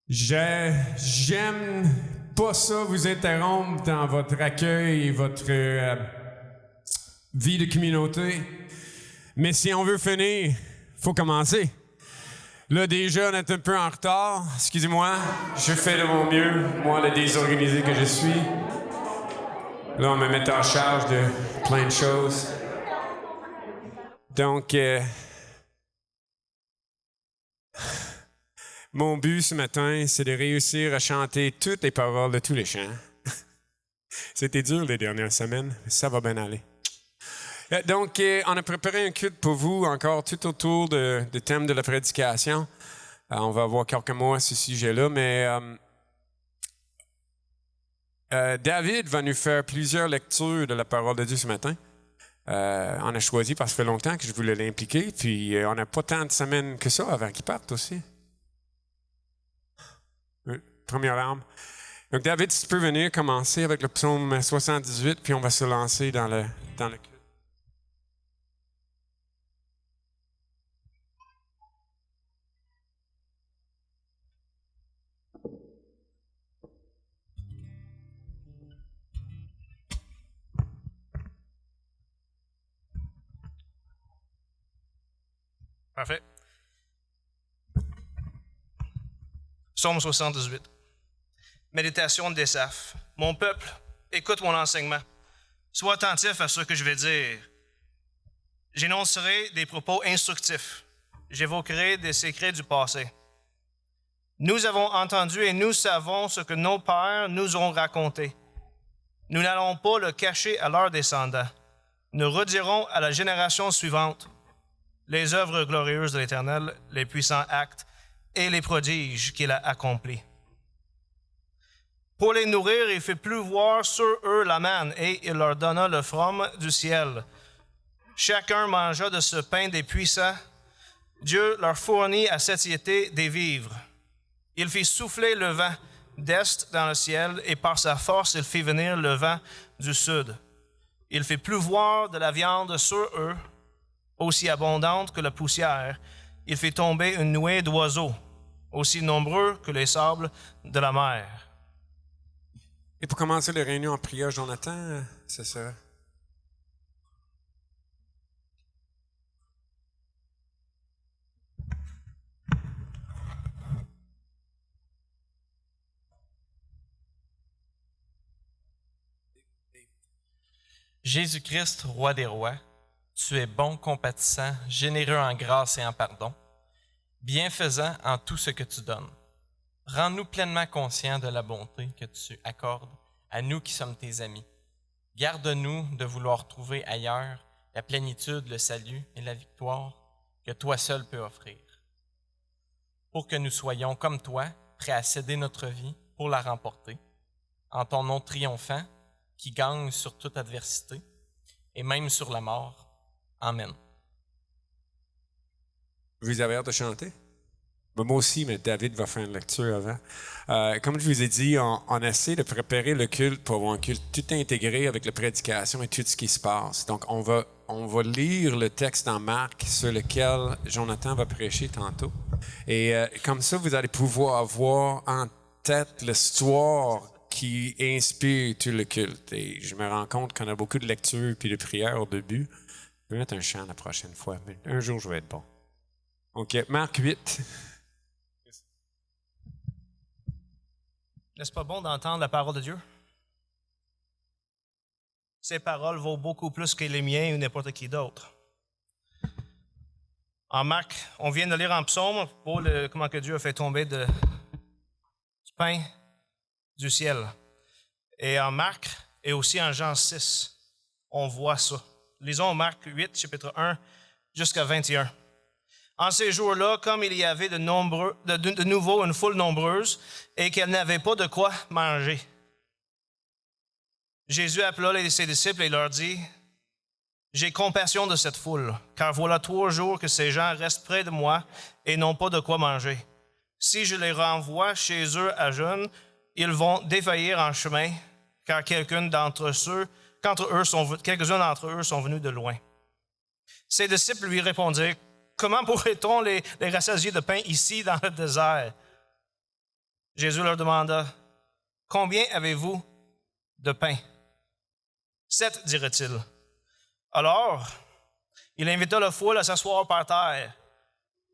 J'aime pas ça vous interrompre dans votre accueil et votre vie de communauté. Mais si on veut finir, faut commencer. Là, déjà, on est un peu en retard. Excusez-moi, je fais de mon mieux, moi, le désorganisé que je suis. Là, on me met en charge de plein de choses. Donc, mon but ce matin, c'est de réussir à chanter toutes les paroles de tous les chants. C'était dur les dernières semaines, mais ça va bien aller. Donc, on a préparé un culte pour vous encore tout autour du thème de la prédication. On va avoir quelques mots à ce sujet-là, mais David va nous faire plusieurs lectures de la parole de Dieu ce matin. On a choisi parce que ça fait longtemps que je voulais l'impliquer, puis on n'a pas tant de semaines que ça avant qu'il parte aussi. Première larme. Donc, David, si tu peux venir commencer avec le psaume 78, puis on va se lancer dans le culte. Parfait. Psaume 78. Méditation d'Ésaph. Mon peuple, écoute mon enseignement. Sois attentif à ce que je vais dire. J'énoncerai des propos instructifs. J'évoquerai des secrets du passé. Nous avons entendu et nous savons ce que nos pères nous ont raconté. Nous n'allons pas le cacher à leurs descendants. Nous redirons à la génération suivante les œuvres glorieuses de l'Éternel, les puissants actes et les prodiges qu'il a accomplis. Pour les nourrir, il fit pleuvoir sur eux la manne et il leur donna le froment du ciel. Chacun mangea de ce pain des puissants. Dieu leur fournit à satiété des vivres. Il fit souffler le vent d'est dans le ciel et par sa force, il fit venir le vent du sud. Il fit pleuvoir de la viande sur eux, aussi abondante que la poussière. Il fit tomber une nuée d'oiseaux, aussi nombreux que les sables de la mer. Et pour commencer les réunions en prière, Jonathan, c'est ça. Jésus-Christ, roi des rois, tu es bon, compatissant, généreux en grâce et en pardon, bienfaisant en tout ce que tu donnes. Rends-nous pleinement conscients de la bonté que tu accordes à nous qui sommes tes amis. Garde-nous de vouloir trouver ailleurs la plénitude, le salut et la victoire que toi seul peux offrir. Pour que nous soyons comme toi, prêts à céder notre vie pour la remporter, en ton nom triomphant qui gagne sur toute adversité et même sur la mort. Amen. Vous avez hâte de chanter? Moi aussi, mais David va faire une lecture avant. Comme je vous ai dit, on essaie de préparer le culte pour avoir un culte tout intégré avec la prédication et tout ce qui se passe. Donc, on va lire le texte dans Marc sur lequel Jonathan va prêcher tantôt. Et comme ça, vous allez pouvoir avoir en tête l'histoire qui inspire tout le culte. Et je me rends compte qu'on a beaucoup de lectures puis de prières au début. Je vais mettre un chant la prochaine fois, mais un jour, je vais être bon. OK, Marc 8. N'est-ce pas bon d'entendre la parole de Dieu? Ces paroles vaut beaucoup plus que les miens ou n'importe qui d'autre. En Marc, on vient de lire en psaume pour comment que Dieu a fait tomber du pain du ciel. Et en Marc et aussi en Jean 6, on voit ça. Lisons Marc 8, chapitre 1, jusqu'à 21. En ces jours-là, comme il y avait de nouveau une foule nombreuse et qu'elle n'avait pas de quoi manger, Jésus appela ses disciples et leur dit, « J'ai compassion de cette foule, car voilà 3 jours que ces gens restent près de moi et n'ont pas de quoi manger. Si je les renvoie chez eux à jeûne, ils vont défaillir en chemin, car quelques-uns d'entre eux sont venus de loin. » Ses disciples lui répondirent, « Comment pourrait-on les rassasier de pain ici dans le désert? » Jésus leur demanda, « Combien avez-vous de pain? » 7, dirait-il. Alors, il invita la foule à s'asseoir par terre,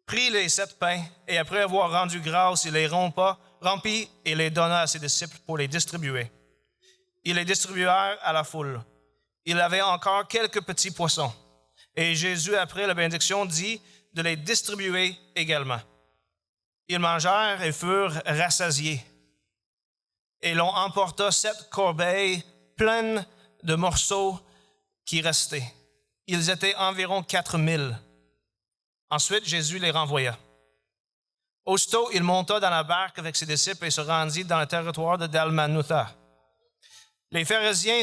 prit les 7 pains, et après avoir rendu grâce, il les rompit et les donna à ses disciples pour les distribuer. Ils les distribuèrent à la foule. Il avait encore quelques petits poissons. Et Jésus, après la bénédiction, dit de les distribuer également. Ils mangèrent et furent rassasiés. Et l'on emporta 7 corbeilles pleines de morceaux qui restaient. Ils étaient environ 4000. Ensuite, Jésus les renvoya. Aussitôt, il monta dans la barque avec ses disciples et se rendit dans le territoire de Dalmanutha. Les pharisiens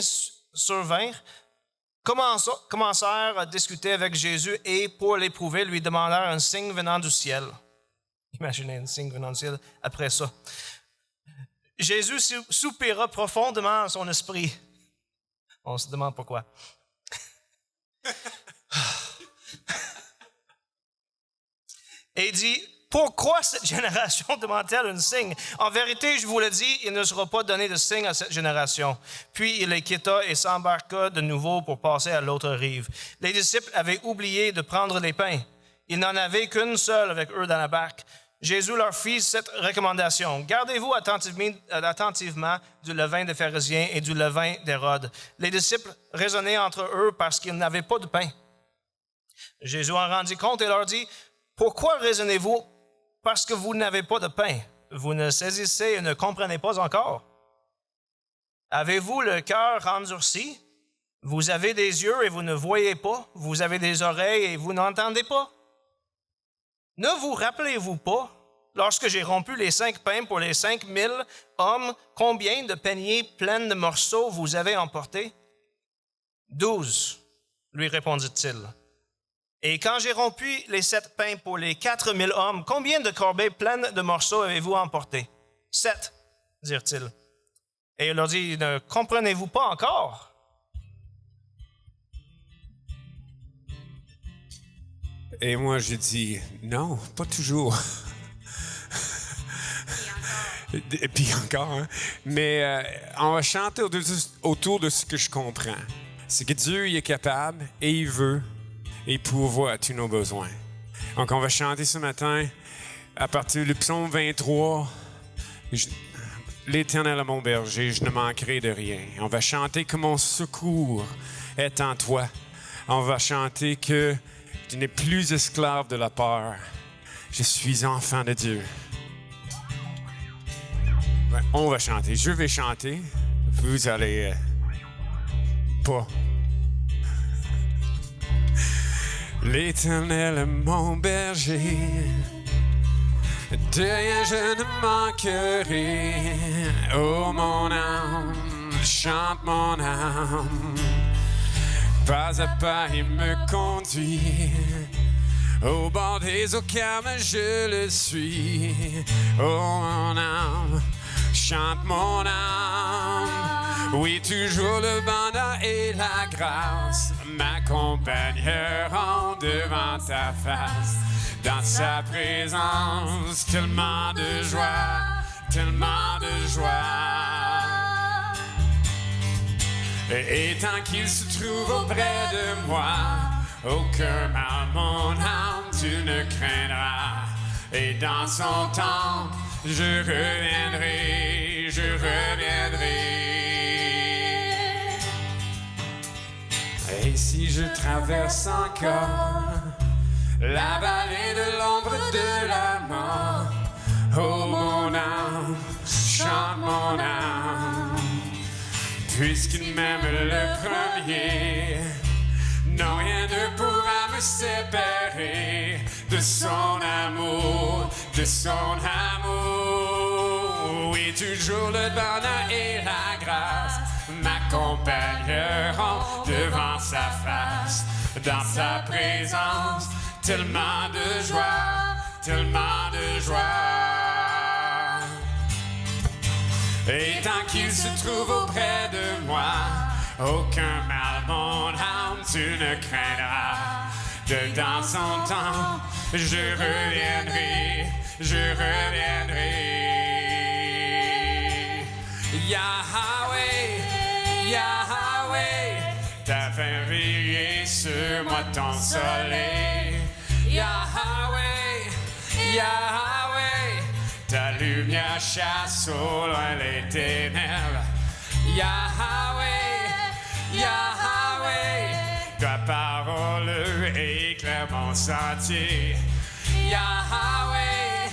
survinrent, commencèrent à discuter avec Jésus et, pour l'éprouver, lui demandèrent un signe venant du ciel. Imaginez un signe venant du ciel après ça. Jésus soupira profondément en son esprit. On se demande pourquoi. Et dit, « Pourquoi cette génération demande-t-elle un signe? En vérité, je vous le dis, il ne sera pas donné de signe à cette génération. » Puis il les quitta et s'embarqua de nouveau pour passer à l'autre rive. Les disciples avaient oublié de prendre les pains. Ils n'en avaient qu'une seule avec eux dans la barque. Jésus leur fit cette recommandation. « Gardez-vous attentivement du levain des pharisiens et du levain d'Hérode. » Les disciples raisonnaient entre eux parce qu'ils n'avaient pas de pain. Jésus en rendit compte et leur dit, « Pourquoi raisonnez-vous parce que vous n'avez pas de pain? Vous ne saisissez et ne comprenez pas encore? Avez-vous le cœur endurci? Vous avez des yeux et vous ne voyez pas? Vous avez des oreilles et vous n'entendez pas? Ne vous rappelez-vous pas, lorsque j'ai rompu les 5 pains pour les 5000 hommes, combien de paniers pleins de morceaux vous avez emportés? 12, lui répondit-il. Et quand j'ai rompu les 7 pains pour les 4000 hommes, combien de corbeilles pleines de morceaux avez-vous emportés? 7, dirent-ils. Et il leur dit, ne comprenez-vous pas encore? Et moi, j'ai dit, non, pas toujours. Et puis encore, hein? Mais on va chanter autour de ce que je comprends. C'est que Dieu il est capable et il veut et pourvoit à tous nos besoins. Donc, on va chanter ce matin à partir du psaume 23. L'Éternel est mon berger, je ne manquerai de rien. On va chanter que mon secours est en toi. On va chanter que tu n'es plus esclave de la peur. Je suis enfant de Dieu. Ouais, on va chanter. Je vais chanter. Vous allez pas. L'Éternel est mon berger. De rien je ne manquerai. Oh mon âme, chante mon âme. Pas à pas il me conduit. Au bord des eaux calmes je le suis. Oh mon âme, chante mon âme. Oui, toujours le bonheur et la grâce m'accompagneront devant ta face. Dans sa présence, tellement de joie, tellement de joie. Et tant qu'il se trouve auprès de moi, aucun mal, mon âme, tu ne craindras. Et dans son temps, je reviendrai, je reviendrai. Et si je traverse encore la vallée de l'ombre de la mort, oh mon âme, chante mon âme. Puisqu'il m'aime le premier, non, rien ne pourra me séparer de son amour, de son amour. Oui, toujours le bonheur et la grâce m'accompagneront devant sa face. Dans sa présence, tellement de joie, tellement de joie. Et tant qu'il se trouve auprès de moi, aucun mal, mon âme, tu ne craindras. Dans son temps, je reviendrai, je reviendrai. Yahweh, Yahweh, t'as fait briller sur moi ton soleil. Yahweh, Yahweh, ta lumière chasse au loin les ténèbres. Yahweh, Yahweh, ta parole éclaire mon sentier. Yahweh,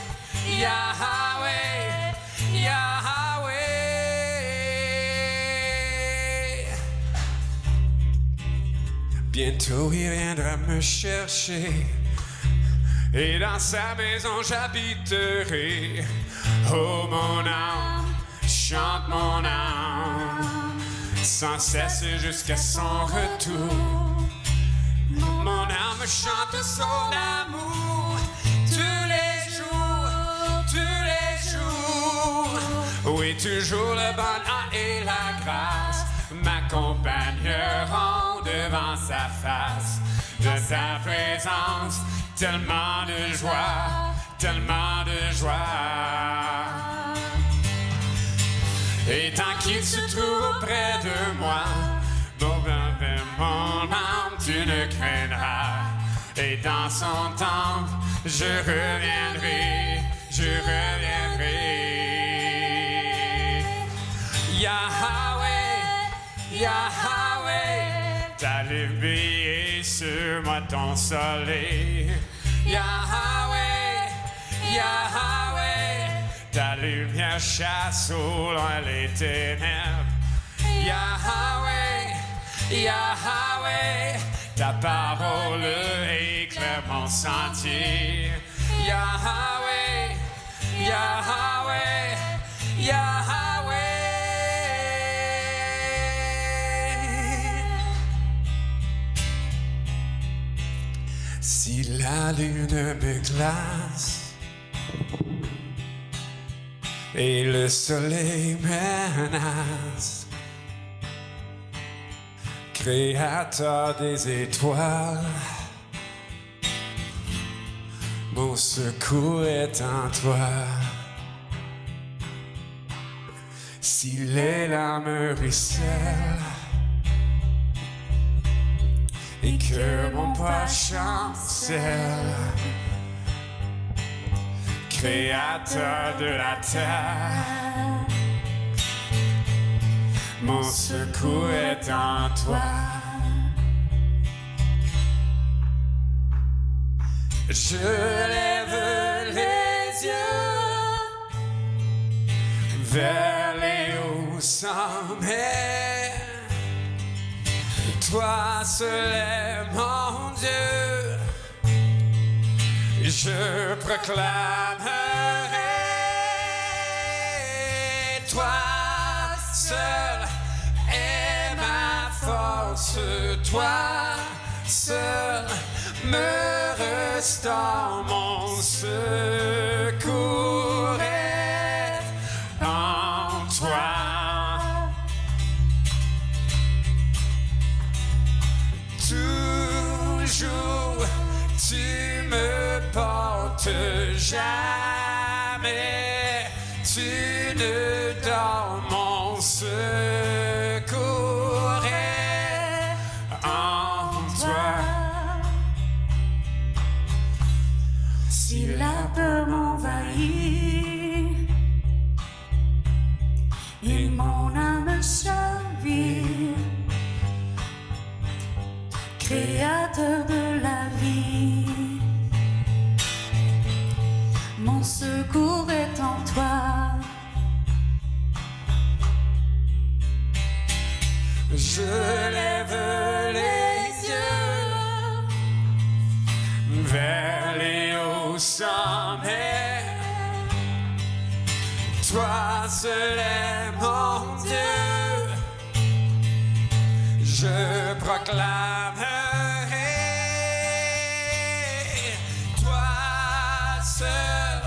Yahweh, Yahweh. Bientôt il viendra me chercher, et dans sa maison j'habiterai. Oh mon âme, chante mon âme, sans cesse jusqu'à son retour. Mon âme chante son amour tous les jours, tous les jours. Oui, toujours le bonheur et la grâce m'accompagneront devant sa face. De sa présence, tellement de joie, tellement de joie. Et tant qu'il se trouve auprès de moi, mon âme, tu ne craindras. Et dans son temple, je reviendrai, je reviendrai. Yahweh, Yahweh, t'as levé sur moi ton soleil. Yahweh, Yahweh, ta lumière chasse au loin les ténèbres. Yahweh, Yahweh, ta parole éclaire mon sentier. Yahweh, Yahweh, Yahweh. Si la lune me glace et le soleil menace, Créateur des étoiles, mon secours est en toi. Si les larmes ruissellent et que mon pas chancelle, Créateur de la terre, mon secours est en toi. Je lève les yeux vers les hauts sommets. Toi seul est mon Dieu. Je proclamerai, toi seul est ma force, toi seul me restaure, mon secours est en toi. Toujours tu me portes, jamais tu ne dors, mon secours est en toi. Si la peur m'envahit et mon âme chavire, Créateur de la vie, mon secours est en toi. Je lève les yeux vers les hauts sommets. Toi seul est mon Dieu. Je proclamerai, toi seul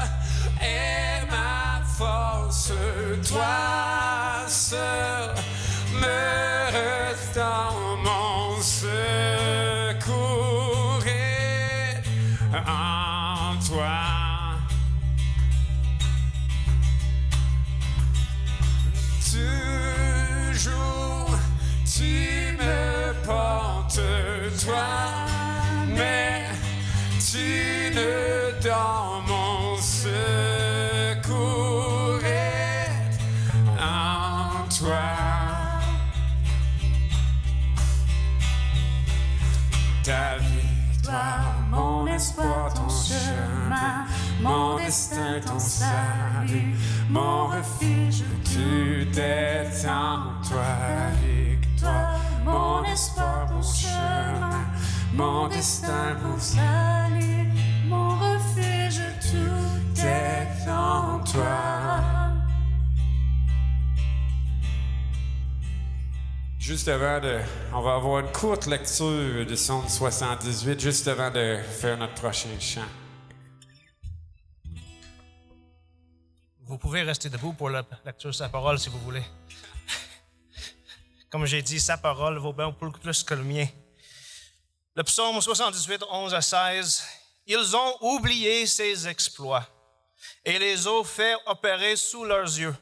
est ma force, toi seul me restaure, mon secours est en toi. Tu ta victoire, mon espoir, ton chemin, mon destin, ton salut, mon refuge, tout est en toi. La victoire, mon espoir, mon chemin, mon destin, mon salut, mon refuge, tout est en toi. Juste avant on va avoir une courte lecture de Psaume 78, juste avant de faire notre prochain chant. Vous pouvez rester debout pour la lecture de sa parole si vous voulez. Comme j'ai dit, sa parole vaut bien beaucoup plus que le mien. Le psaume 78, 11 à 16. Ils ont oublié ses exploits et les ont fait opérer sous leurs yeux.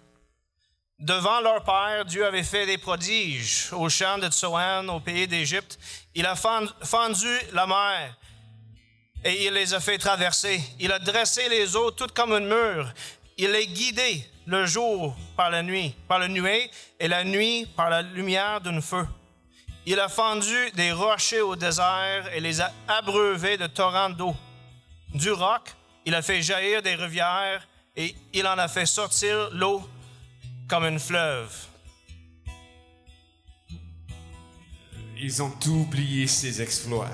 Devant leur père, Dieu avait fait des prodiges au champ de Tsoan, au pays d'Égypte. Il a fendu la mer et il les a fait traverser. Il a dressé les eaux toutes comme un mur. Il les guidait le jour par la nuée, et la nuit par la lumière d'un feu. Il a fendu des rochers au désert et les a abreuvés de torrents d'eau. Du roc, il a fait jaillir des rivières et il en a fait sortir l'eau comme un fleuve. Ils ont oublié ses exploits.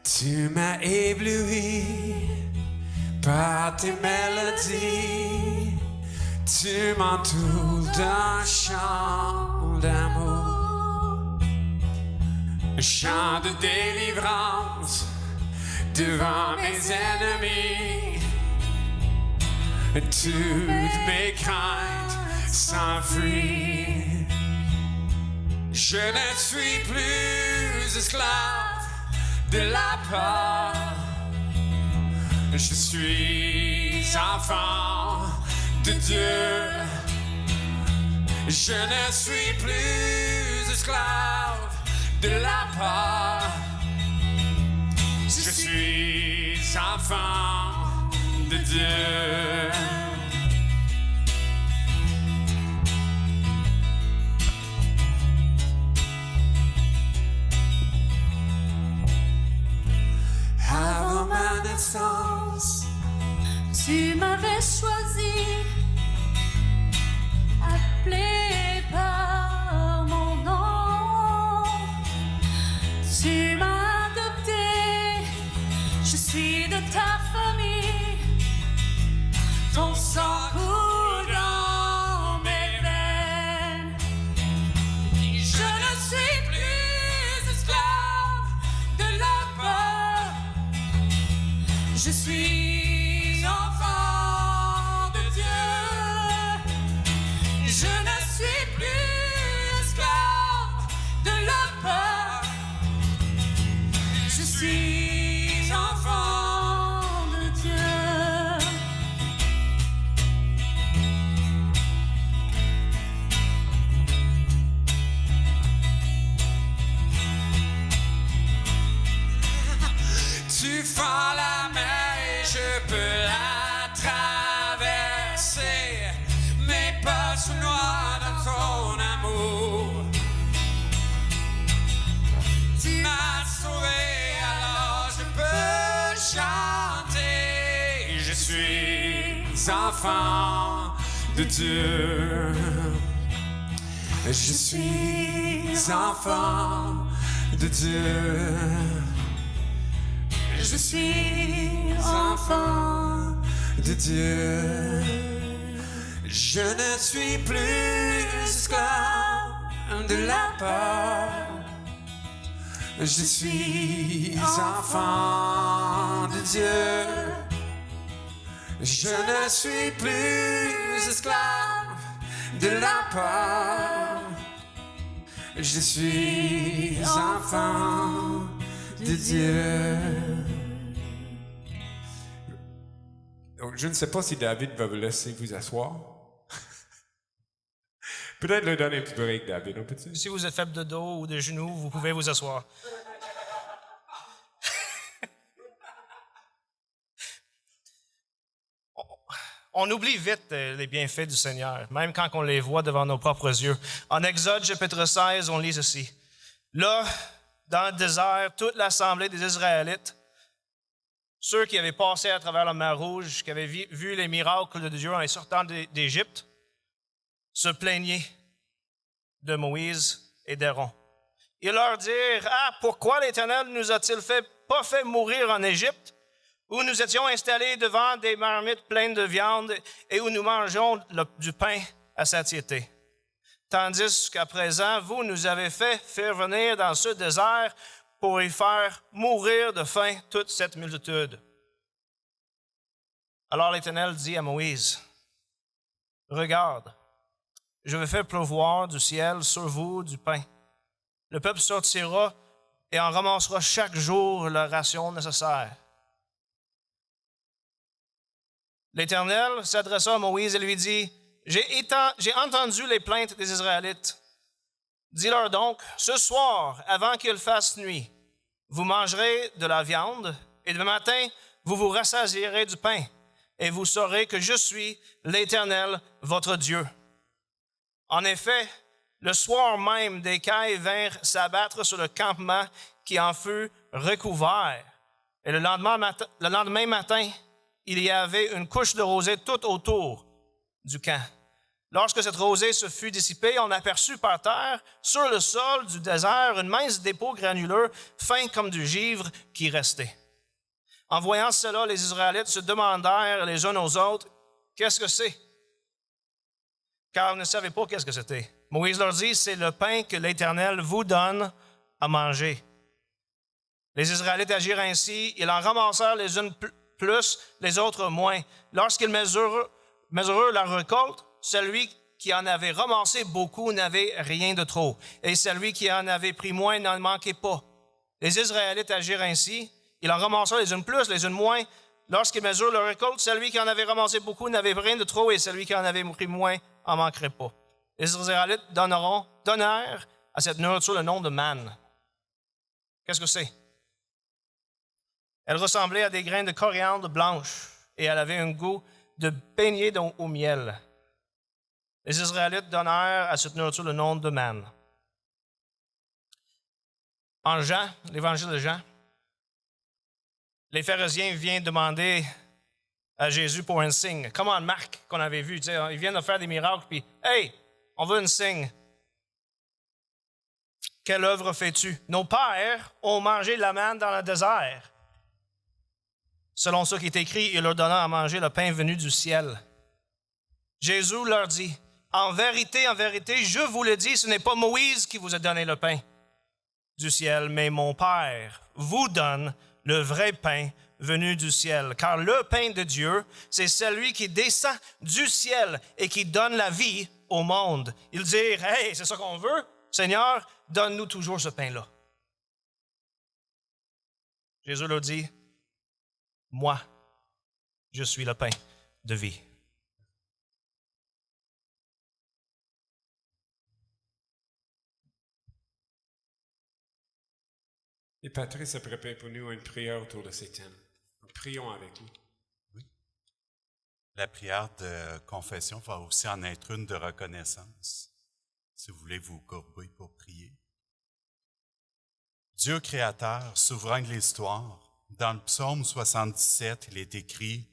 Tu m'as ébloui par tes mélodies. Tu m'entoures d'un chant d'amour, un chant de délivrance devant mes ennemis. Toutes mes craintes s'enfuient. Je ne suis plus esclave de la peur. Je suis enfant de Dieu. Je ne suis plus esclave de la peur. Je suis enfant de Dieu. Avant ma naissance, Tu m'avais choisi, appelé par mon nom. Tu m'as adopté, je suis de ta famille. Ton sang coule dans mes veines. Je ne suis plus esclave de la peur. Je suis enfant de Dieu. Je ne suis plus esclave de la peur. Je suis enfant de Dieu. tu fends la mer et je peux la traverser. Mes pas sont noirs dans ton amour. Tu m'as sauvé, alors je peux chanter. Je suis enfant de Dieu. Je suis enfant de Dieu. Je suis enfant de Dieu. Je ne suis plus esclave de la peur. Je suis enfant de Dieu. Je ne suis plus esclave de la peur. Je suis enfant de Dieu. Donc, je ne sais pas si David va vous laisser vous asseoir. Peut-être lui donner un petit break, David. On peut-tu? Si vous êtes faible de dos ou de genoux, vous pouvez vous asseoir. On oublie vite les bienfaits du Seigneur, même quand on les voit devant nos propres yeux. En Exode, chapitre 16, on lit ceci. Là, dans le désert, toute l'assemblée des Israélites, ceux qui avaient passé à travers la mer Rouge, qui avaient vu les miracles de Dieu en les sortant d'Égypte, se plaignaient de Moïse et d'Aaron. Ils leur dirent, « Ah, pourquoi l'Éternel nous a-t-il pas fait mourir en Égypte, où nous étions installés devant des marmites pleines de viande et où nous mangeons du pain à satiété? Tandis qu'à présent, vous nous avez fait faire venir dans ce désert pour y faire mourir de faim toute cette multitude. » Alors l'Éternel dit à Moïse, « Regarde, je vais faire pleuvoir du ciel sur vous du pain. Le peuple sortira et en ramassera chaque jour la ration nécessaire. » L'Éternel s'adressa à Moïse et lui dit, « J'ai entendu les plaintes des Israélites. Dis-leur donc, ce soir, avant qu'il fasse nuit, vous mangerez de la viande, et demain matin, vous vous rassasierez du pain, et vous saurez que je suis l'Éternel, votre Dieu. » En effet, le soir même, des cailles vinrent s'abattre sur le campement qui en fut recouvert. Et le lendemain matin, il y avait une couche de rosée tout autour du camp. Lorsque cette rosée se fut dissipée, on aperçut par terre, sur le sol du désert, une mince dépôt granuleux, fin comme du givre, qui restait. En voyant cela, les Israélites se demandèrent les uns aux autres, « Qu'est-ce que c'est? » Car ils ne savaient pas qu'est-ce que c'était. Moïse leur dit, « C'est le pain que l'Éternel vous donne à manger. » Les Israélites agirent ainsi, ils en ramassèrent les unes plus, les autres moins. Lorsqu'ils mesurèrent la récolte, celui qui en avait ramassé beaucoup n'avait rien de trop, et celui qui en avait pris moins n'en manquait pas. Les Israélites agirent ainsi, ils en ramassèrent les unes plus, les unes moins. Lorsqu'ils mesurent la récolte, celui qui en avait ramassé beaucoup n'avait rien de trop, et celui qui en avait pris moins en manquerait pas. Les Israélites donnèrent à cette nourriture le nom de manne. Qu'est-ce que c'est? Elle ressemblait à des grains de coriandre blanche et elle avait un goût de beignet au miel. Les Israélites donnèrent à cette nourriture le nom de manne. En Jean, l'évangile de Jean, les pharisiens viennent demander à Jésus pour un signe. Comme en Marc qu'on avait vu, ils viennent de faire des miracles, puis « Hey, on veut un signe. » Quelle œuvre fais-tu? Nos pères ont mangé la manne dans le désert. Selon ce qui est écrit, il leur donna à manger le pain venu du ciel. Jésus leur dit, « En vérité, je vous le dis, ce n'est pas Moïse qui vous a donné le pain du ciel, mais mon Père vous donne le vrai pain venu du ciel. Car le pain de Dieu, c'est celui qui descend du ciel et qui donne la vie au monde. » Ils dirent, « Hey, c'est ça qu'on veut? Seigneur, donne-nous toujours ce pain-là. » Jésus leur dit, « Moi, je suis le pain de vie. » Et Patrice a préparé pour nous une prière autour de ces thèmes. Prions avec lui. Oui. La prière de confession va aussi en être une de reconnaissance, si vous voulez vous courber pour prier. Dieu créateur, souverain de l'histoire, dans le psaume 77, il est écrit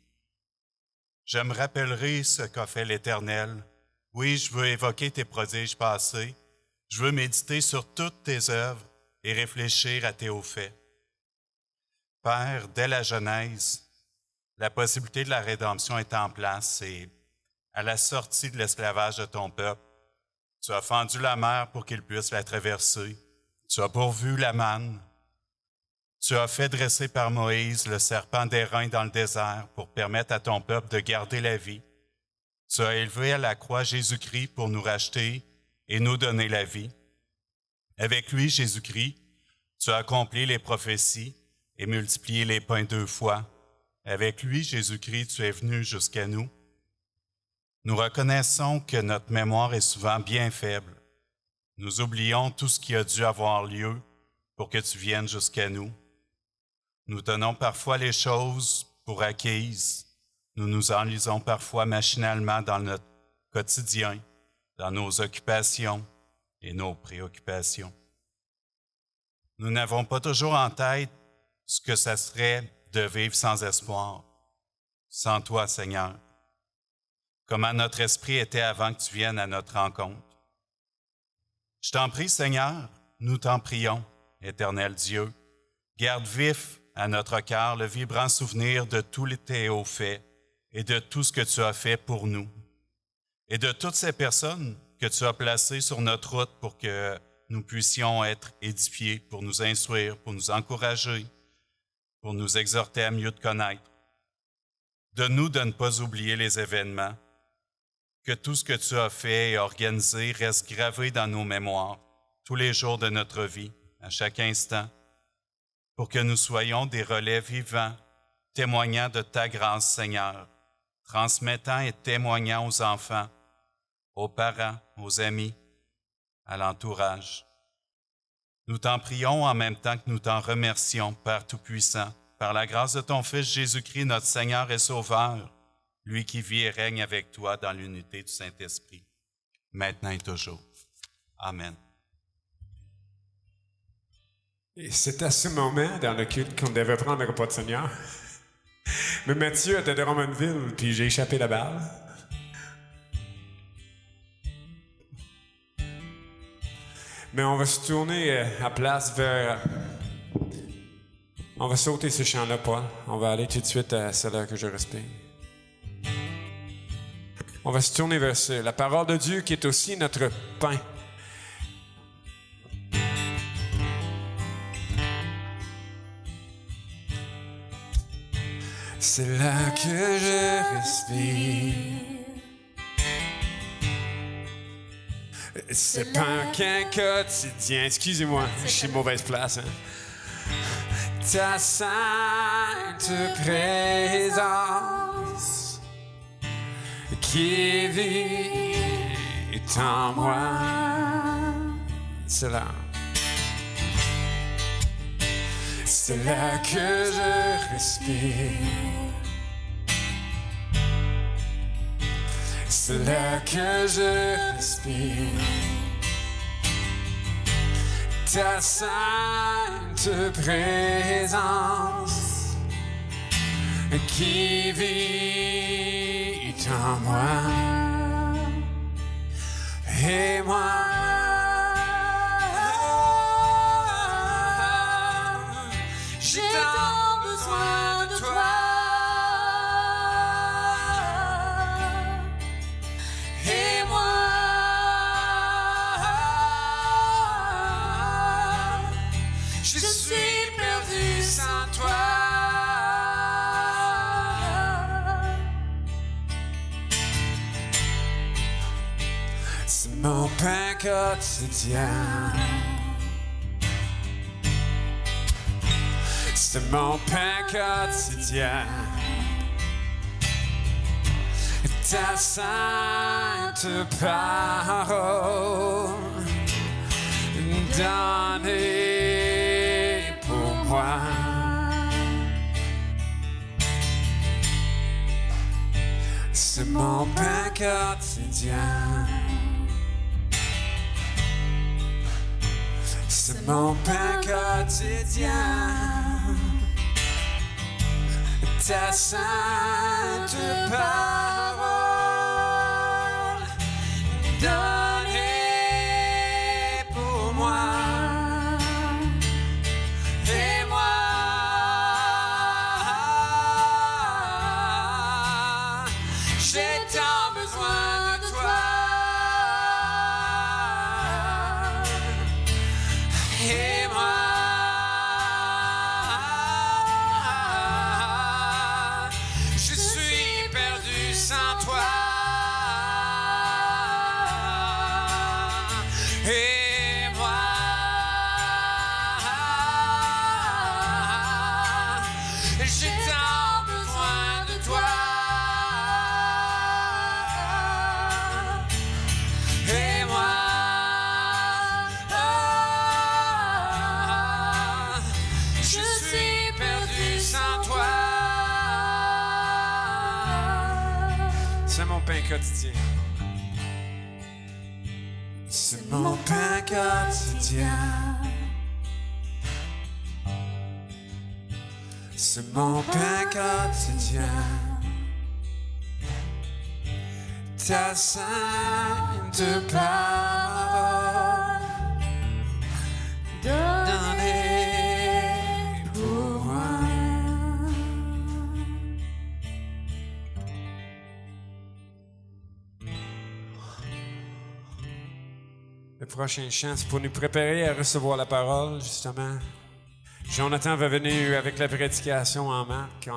« Je me rappellerai ce qu'a fait l'Éternel. Oui, je veux évoquer tes prodiges passés. Je veux méditer sur toutes tes œuvres et réfléchir à tes hauts faits. Père, dès la Genèse, la possibilité de la rédemption est en place et à la sortie de l'esclavage de ton peuple, tu as fendu la mer pour qu'il puisse la traverser. Tu as pourvu la manne. Tu as fait dresser par Moïse le serpent d'airain dans le désert pour permettre à ton peuple de garder la vie. Tu as élevé à la croix Jésus-Christ pour nous racheter et nous donner la vie. Avec lui, Jésus-Christ, tu as accompli les prophéties et multiplié les pains 2 fois. Avec lui, Jésus-Christ, tu es venu jusqu'à nous. Nous reconnaissons que notre mémoire est souvent bien faible. Nous oublions tout ce qui a dû avoir lieu pour que tu viennes jusqu'à nous. Nous tenons parfois les choses pour acquises. Nous nous enlisons parfois machinalement dans notre quotidien, dans nos occupations et nos préoccupations. Nous n'avons pas toujours en tête ce que ça serait de vivre sans espoir, sans toi, Seigneur. Comment notre esprit était avant que tu viennes à notre rencontre. Je t'en prie, Seigneur, nous t'en prions, Éternel Dieu. Garde vif à notre cœur le vibrant souvenir de tous tes hauts faits et de tout ce que tu as fait pour nous. Et de toutes ces personnes que tu as placées sur notre route pour que nous puissions être édifiés, pour nous instruire, pour nous encourager, pour nous exhorter à mieux te connaître. Donne-nous de ne pas oublier les événements, que tout ce que tu as fait et organisé reste gravé dans nos mémoires, tous les jours de notre vie, à chaque instant, pour que nous soyons des relais vivants, témoignant de ta grâce, Seigneur, transmettant et témoignant aux enfants, aux parents, aux amis, à l'entourage. Nous t'en prions en même temps que nous t'en remercions, Père Tout-Puissant, par la grâce de ton Fils Jésus-Christ, notre Seigneur et Sauveur, lui qui vit et règne avec toi dans l'unité du Saint-Esprit, maintenant et toujours. Amen. Et c'est à ce moment dans le culte qu'on devait prendre le repas de Seigneur. Mais Mathieu était de Drummondville, puis j'ai échappé la balle. Mais on va se tourner à place vers... On va sauter ce chant-là, Paul. On va aller tout de suite à celle-là que je respire. On va se tourner vers la parole de Dieu qui est aussi notre pain. C'est là que je respire. C'est pas un quotidien. Excusez-moi, je suis mauvaise place. Hein? Ta sainte présence qui vit en moi. C'est là. C'est là que je respire. C'est là que je respire. Ta sainte présence qui vit en moi. Et moi, j'ai tant besoin de toi. Et moi, je suis perdu sans toi. C'est mon pain quotidien. C'est mon pain quotidien. Ta sainte parole donnée pour moi. C'est mon pain quotidien. C'est mon pain quotidien. Ta sainte parole donnée pour moi. Et moi, j'ai tant besoin de toi. Et moi, je suis perdu sans toi. Et moi, j'ai tant besoin de toi. Et moi, je suis perdu sans toi. C'est mon pain quotidien. C'est mon pain quotidien. C'est mon pain quotidien. Ta sainte parole donnée pour moi. Le prochain chant, c'est pour nous préparer à recevoir la parole, justement. Jonathan va venir avec la prédication en Marc.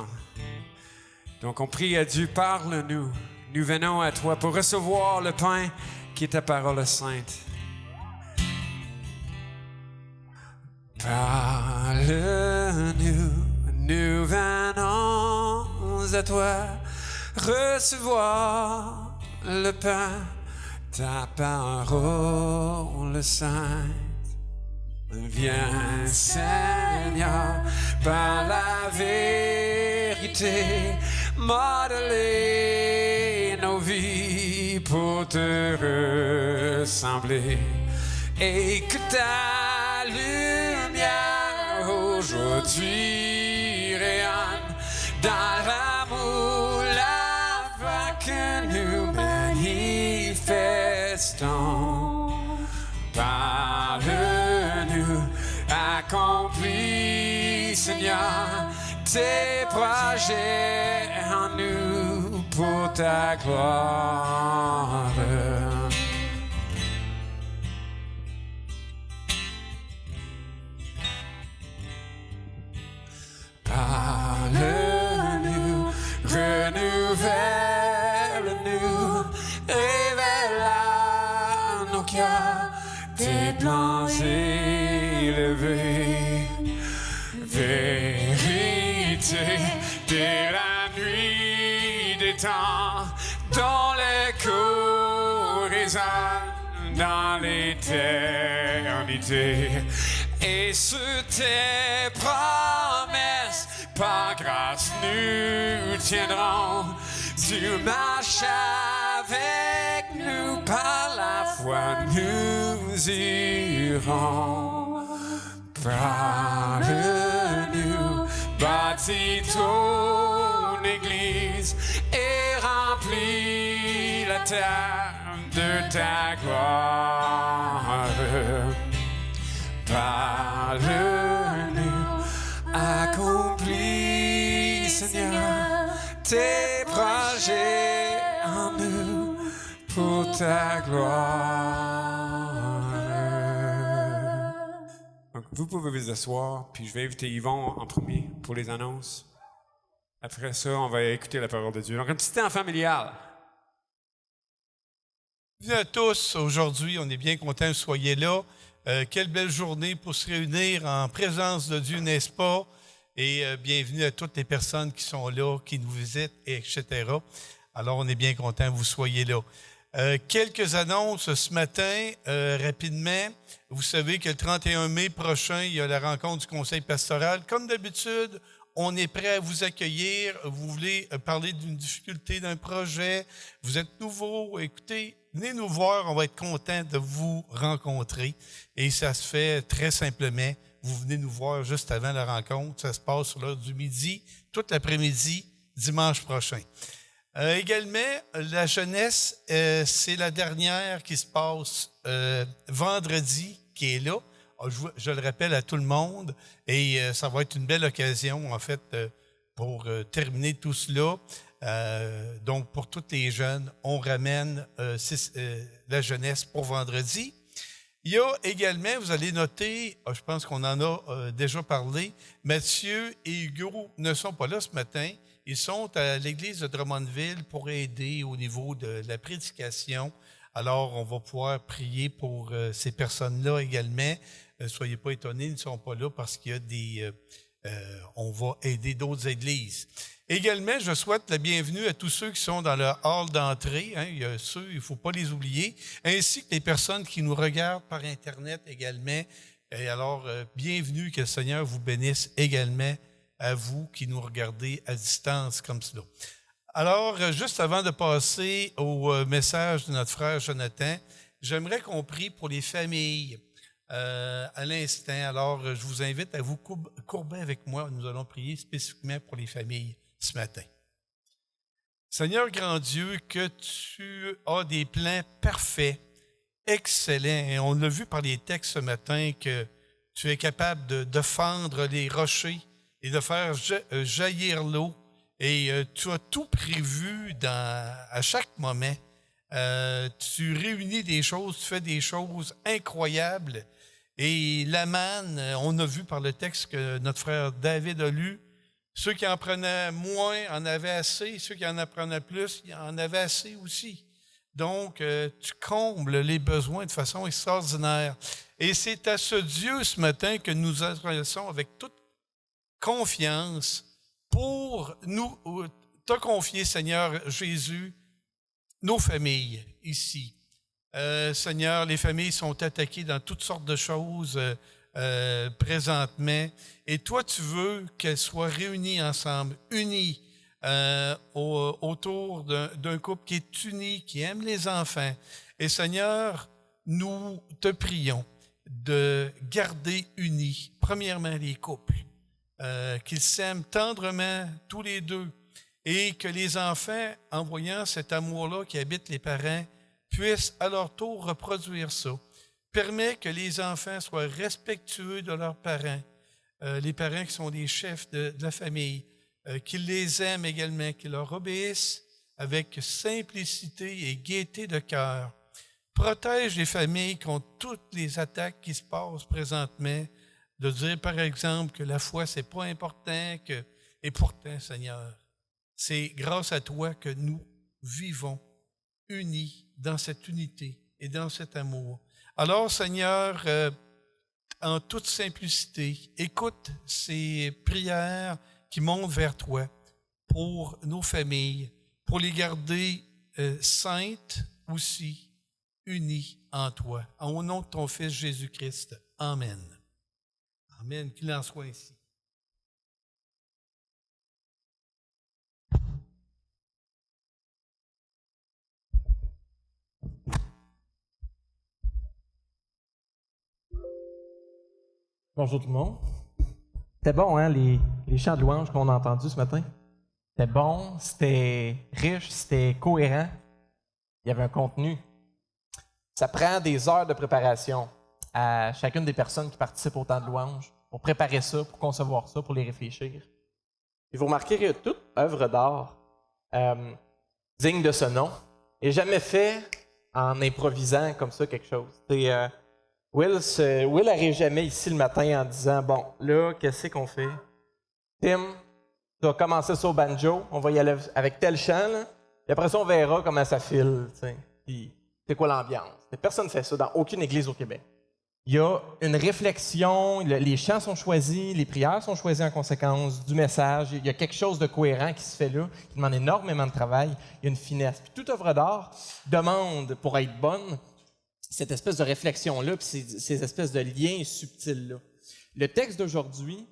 Donc, on prie à Dieu, parle-nous. Nous venons à toi pour recevoir le pain qui est ta parole sainte. Parle-nous, nous venons à toi recevoir le pain, ta parole sainte. Viens, Seigneur, par la vérité, modeler nos vies pour te ressembler. Et que ta lumière aujourd'hui rayonne dans l'amour, la foi que nous manifestons. Parle-nous, accomplis, Seigneur, tes projets en nous pour ta gloire. Parle-nous, renouvelle-nous, révèle à nos cœurs tes plans élevés. Vérité dès la nuit des temps, dont l'écho résonne dans l'éternité. Et sur tes promesses, par grâce nous tiendrons. Tu marches avec nous, par la foi nous irons. Parle-nous, bâtis ton église et remplis la terre de ta gloire. Parle-nous, accomplis, Seigneur, tes projets en nous pour ta gloire. Donc, vous pouvez vous asseoir, puis je vais inviter Yvon en premier pour les annonces. Après ça, on va écouter la parole de Dieu. Donc, un petit temps familial. Bienvenue à tous. Aujourd'hui, on est bien contents que vous soyez là. Quelle belle journée pour se réunir en présence de Dieu, n'est-ce pas? Et bienvenue à toutes les personnes qui sont là, qui nous visitent, etc. Alors, on est bien contents que vous soyez là. Quelques annonces ce matin, rapidement. Vous savez que le 31 mai prochain, il y a la rencontre du conseil pastoral. Comme d'habitude, on est prêt à vous accueillir. Vous voulez parler d'une difficulté d'un projet, vous êtes nouveau, écoutez, venez nous voir, on va être content de vous rencontrer. Et ça se fait très simplement. Vous venez nous voir juste avant la rencontre. Ça se passe sur l'heure du midi, toute l'après-midi, dimanche prochain. Également, la jeunesse, c'est la dernière qui se passe vendredi, qui est là. Je le rappelle à tout le monde. Et ça va être une belle occasion, en fait, pour terminer tout cela. Donc, pour tous les jeunes, on ramène la jeunesse pour vendredi. Il y a également, vous allez noter, je pense qu'on en a déjà parlé, Mathieu et Hugo ne sont pas là ce matin. Ils sont à l'église de Drummondville pour aider au niveau de la prédication. Alors, on va pouvoir prier pour ces personnes-là également. Soyez pas étonnés, ils ne sont pas là parce qu'il y a des... on va aider d'autres églises. Également, je souhaite la bienvenue à tous ceux qui sont dans le hall d'entrée. Il y a ceux, il ne faut pas les oublier, ainsi que les personnes qui nous regardent par Internet également. Et alors, bienvenue, que le Seigneur vous bénisse également à vous qui nous regardez à distance comme cela. Alors, juste avant de passer au message de notre frère Jonathan, j'aimerais qu'on prie pour les familles. à l'instant. Alors, je vous invite à vous courber avec moi. Nous allons prier spécifiquement pour les familles ce matin. Seigneur grand Dieu, que tu as des plans parfaits, excellents. Et on l'a vu par les textes ce matin que tu es capable de fendre les rochers et de faire jaillir l'eau. Et tu as tout prévu à chaque moment. Tu réunis des choses, tu fais des choses incroyables. Et la manne, on a vu par le texte que notre frère David a lu, ceux qui en prenaient moins en avaient assez, ceux qui en prenaient plus, ils en avaient assez aussi. Donc, tu combles les besoins de façon extraordinaire. Et c'est à ce Dieu ce matin que nous adressons avec toute confiance pour nous te confier, Seigneur Jésus, nos familles ici. Seigneur, les familles sont attaquées dans toutes sortes de choses présentement. Et toi, tu veux qu'elles soient réunies ensemble, unies autour d'un couple qui est uni, qui aime les enfants. Et Seigneur, nous te prions de garder unis, premièrement, les couples, qu'ils s'aiment tendrement tous les deux et que les enfants, en voyant cet amour-là qui habite les parents, puissent à leur tour reproduire ça. Permet que les enfants soient respectueux de leurs parents, les parents qui sont les chefs de la famille, qu'ils les aiment également, qu'ils leur obéissent avec simplicité et gaieté de cœur. Protège les familles contre toutes les attaques qui se passent présentement, de dire par exemple que la foi, c'est pas important, et pourtant, Seigneur, c'est grâce à toi que nous vivons unis dans cette unité et dans cet amour. Alors, Seigneur, en toute simplicité, écoute ces prières qui montent vers toi pour nos familles, pour les garder saintes aussi, unies en toi. Au nom de ton Fils Jésus-Christ. Amen. Amen. Qu'il en soit ainsi. Bonjour tout le monde. C'était bon, hein, les chants de louange qu'on a entendus ce matin? C'était bon, c'était riche, c'était cohérent. Il y avait un contenu. Ça prend des heures de préparation à chacune des personnes qui participent au temps de louange pour préparer ça, pour concevoir ça, pour les réfléchir. Et vous remarquerez que toute œuvre d'art digne de ce nom n'est jamais fait en improvisant comme ça quelque chose. Will n'arrive jamais ici le matin en disant « Bon, là, qu'est-ce qu'on fait? Tim, tu vas commencer ça au banjo, on va y aller avec tel chant, là, puis après ça, on verra comment ça file. » Puis, c'est quoi l'ambiance? Personne ne fait ça dans aucune église au Québec. Il y a une réflexion, les chants sont choisis, les prières sont choisies en conséquence du message. Il y a quelque chose de cohérent qui se fait là, qui demande énormément de travail. Il y a une finesse. Puis toute œuvre d'art demande, pour être bonne, cette espèce de réflexion-là, puis ces espèces de liens subtils-là. Le texte d'aujourd'hui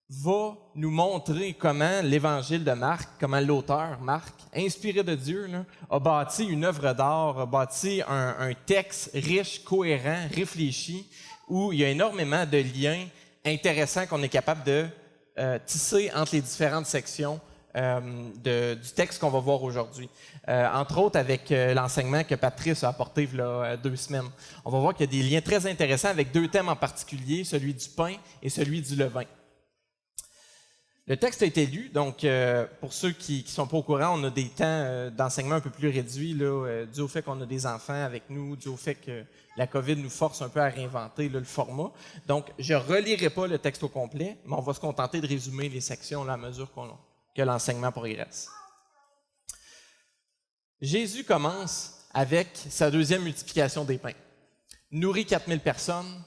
va nous montrer comment l'Évangile de Marc, comment l'auteur Marc, inspiré de Dieu, là, a bâti une œuvre d'art, a bâti un texte riche, cohérent, réfléchi, où il y a énormément de liens intéressants qu'on est capable de tisser entre les différentes sections du texte qu'on va voir aujourd'hui. Entre autres avec l'enseignement que Patrice a apporté il y a 2 semaines. On va voir qu'il y a des liens très intéressants avec 2 thèmes en particulier, celui du pain et celui du levain. Le texte a été lu, donc pour ceux qui ne sont pas au courant, on a des temps d'enseignement un peu plus réduits, là, dû au fait qu'on a des enfants avec nous, dû au fait que la COVID nous force un peu à réinventer là, le format. Donc, je ne relirai pas le texte au complet, mais on va se contenter de résumer les sections là, à mesure que l'enseignement progresse. Jésus commence avec sa 2e multiplication des pains. Nourrit 4000 personnes,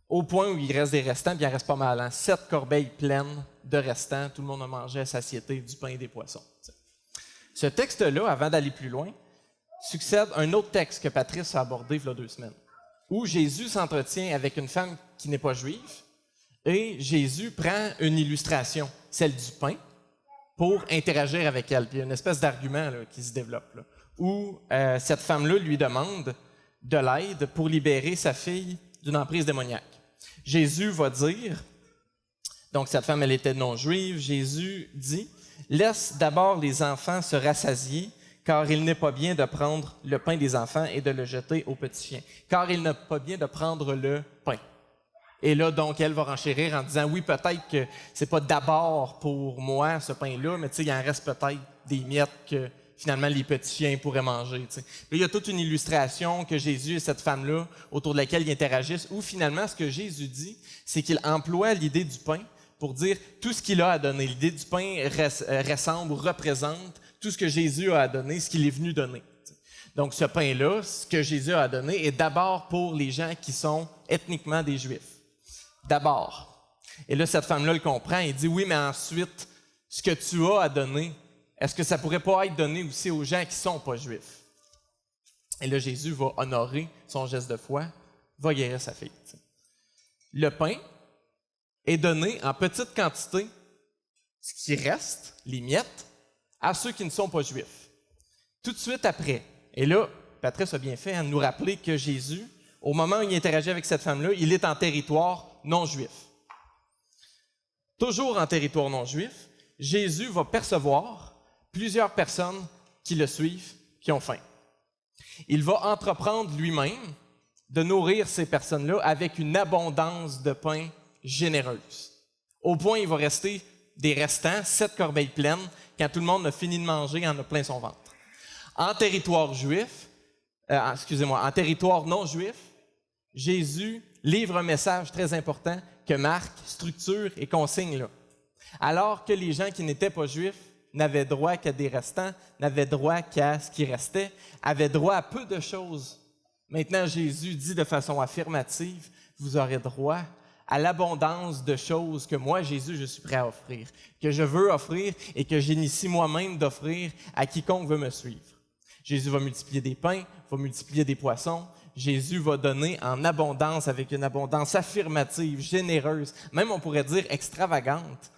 au point où il reste des restants, puis il en reste pas mal. 7 corbeilles pleines de restants. Tout le monde a mangé à satiété du pain et des poissons. Ce texte-là, avant d'aller plus loin, succède un autre texte que Patrice a abordé il y a 2 semaines, où Jésus s'entretient avec une femme qui n'est pas juive, et Jésus prend une illustration, celle du pain, pour interagir avec elle. Puis il y a une espèce d'argument là, qui se développe, là, où cette femme-là lui demande de l'aide pour libérer sa fille d'une emprise démoniaque. Jésus va dire, donc cette femme, elle était non-juive, Jésus dit, « Laisse d'abord les enfants se rassasier, car il n'est pas bien de prendre le pain des enfants et de le jeter aux petits chiens. Car il n'est pas bien de prendre le pain. » Et là, donc, elle va renchérir en disant, « Oui, peut-être que c'est pas d'abord pour moi, ce pain-là, mais tu sais, il en reste peut-être des miettes que finalement les petits chiens pourraient manger. » Là, il y a toute une illustration que Jésus et cette femme-là, autour de laquelle ils interagissent, où finalement, ce que Jésus dit, c'est qu'il emploie l'idée du pain pour dire tout ce qu'il a à donner. L'idée du pain ressemble ou représente tout ce que Jésus a à donner, ce qu'il est venu donner. Donc, ce pain-là, ce que Jésus a à donner, est d'abord pour les gens qui sont ethniquement des Juifs. D'abord. Et là, cette femme-là le comprend et dit, oui, mais ensuite, ce que tu as à donner, est-ce que ça pourrait pas être donné aussi aux gens qui sont pas Juifs? Et là, Jésus va honorer son geste de foi, va guérir sa fille. Le pain est donné en petite quantité, ce qui reste, les miettes, à ceux qui ne sont pas juifs. Tout de suite après, et là, Patrice a bien fait à nous rappeler que Jésus, au moment où il interagit avec cette femme-là, il est en territoire non juif. Toujours en territoire non juif, Jésus va percevoir plusieurs personnes qui le suivent, qui ont faim. Il va entreprendre lui-même de nourrir ces personnes-là avec une abondance de pain généreuse. Au point, il va rester des restants, 7 corbeilles pleines, quand tout le monde a fini de manger, il en a plein son ventre. En territoire juif, en territoire non juif, Jésus livre un message très important que Marc structure et consigne là. Alors que les gens qui n'étaient pas juifs n'avaient droit qu'à des restants, n'avaient droit qu'à ce qui restait, avaient droit à peu de choses. Maintenant, Jésus dit de façon affirmative, vous aurez droit à l'abondance de choses que moi, Jésus, je suis prêt à offrir, que je veux offrir et que j'initie moi-même d'offrir à quiconque veut me suivre. Jésus va multiplier des pains, va multiplier des poissons. Jésus va donner en abondance, avec une abondance affirmative, généreuse, même on pourrait dire extravagante,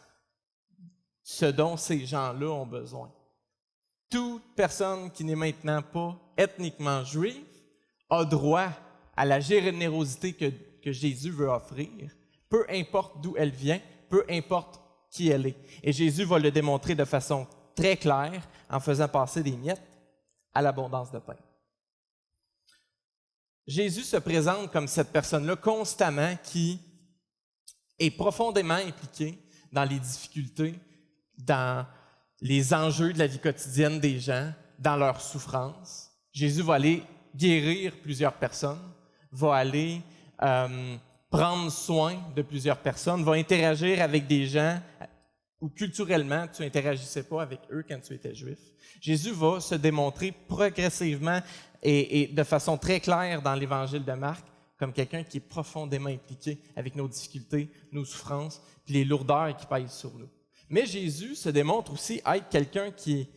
ce dont ces gens-là ont besoin. Toute personne qui n'est maintenant pas ethniquement juive a droit à la générosité que Jésus veut offrir, peu importe d'où elle vient, peu importe qui elle est. Et Jésus va le démontrer de façon très claire en faisant passer des miettes à l'abondance de pain. Jésus se présente comme cette personne-là constamment qui est profondément impliquée dans les difficultés, dans les enjeux de la vie quotidienne des gens, dans leur souffrance. Jésus va aller guérir plusieurs personnes, va aller prendre soin de plusieurs personnes, va interagir avec des gens où culturellement tu n'interagissais pas avec eux quand tu étais juif. Jésus va se démontrer progressivement et de façon très claire dans l'Évangile de Marc comme quelqu'un qui est profondément impliqué avec nos difficultés, nos souffrances, puis les lourdeurs qui pèsent sur nous. Mais Jésus se démontre aussi être quelqu'un qui est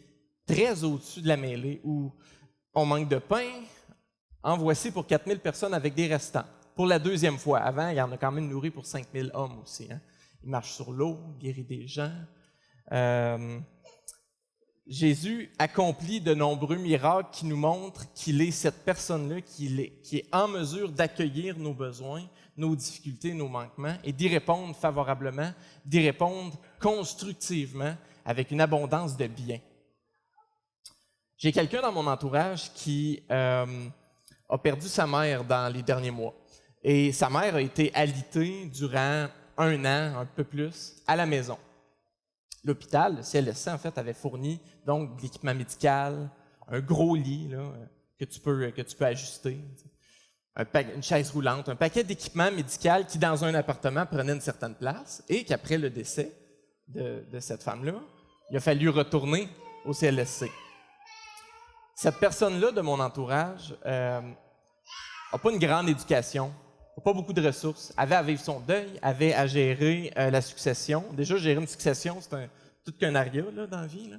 très au-dessus de la mêlée, où on manque de pain, en voici pour 4000 personnes avec des restants. Pour la deuxième fois. Avant, il y en a quand même nourri pour 5000 hommes aussi. Hein? Il marche sur l'eau, guérit des gens. Jésus accomplit de nombreux miracles qui nous montrent qu'il est cette personne-là qui est en mesure d'accueillir nos besoins, nos difficultés, nos manquements et d'y répondre favorablement, d'y répondre constructivement avec une abondance de bien. J'ai quelqu'un dans mon entourage qui a perdu sa mère dans les derniers mois. Et sa mère a été alitée durant 1 an, un peu plus, à la maison. L'hôpital, le CLSC, en fait, avait fourni donc de l'équipement médical, un gros lit là, que tu peux ajuster, une chaise roulante, un paquet d'équipements médicaux qui, dans un appartement, prenait une certaine place et qu'après le décès de cette femme-là, il a fallu retourner au CLSC. Cette personne-là de mon entourage n'a pas une grande éducation, n'a pas beaucoup de ressources, avait à vivre son deuil, avait à gérer la succession. Déjà, gérer une succession, c'est tout qu'un aria là, dans la vie, là.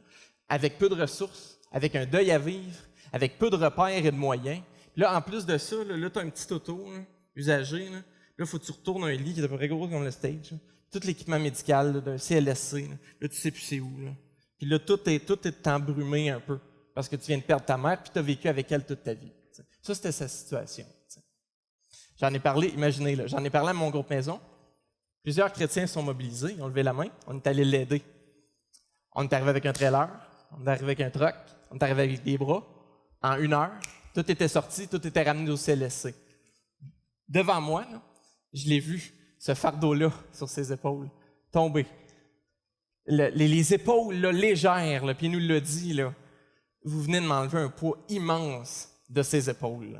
Avec peu de ressources, avec un deuil à vivre, avec peu de repères et de moyens. Puis là, en plus de ça, là tu as un petit auto là, usagé. Là, il faut que tu retournes un lit qui est à peu près gros comme le stage. Là. Tout l'équipement médical là, d'un CLSC. Là, tu sais plus c'est où. Là. Puis là, tout est embrumé un peu parce que tu viens de perdre ta mère puis tu as vécu avec elle toute ta vie. T'sais. Ça, c'était sa situation. T'sais. J'en ai parlé, imaginez, là, j'en ai parlé à mon groupe maison. Plusieurs chrétiens sont mobilisés, ils ont levé la main, on est allé l'aider. On est arrivé avec un trailer, on est arrivé avec un truck, on est arrivé avec des bras. En 1 heure, tout était sorti, tout était ramené au CLSC. Devant moi, là, je l'ai vu, ce fardeau-là sur ses épaules, tomber. Les épaules là, légères, là, puis il nous l'a dit, là, vous venez de m'enlever un poids immense de ses épaules. Là,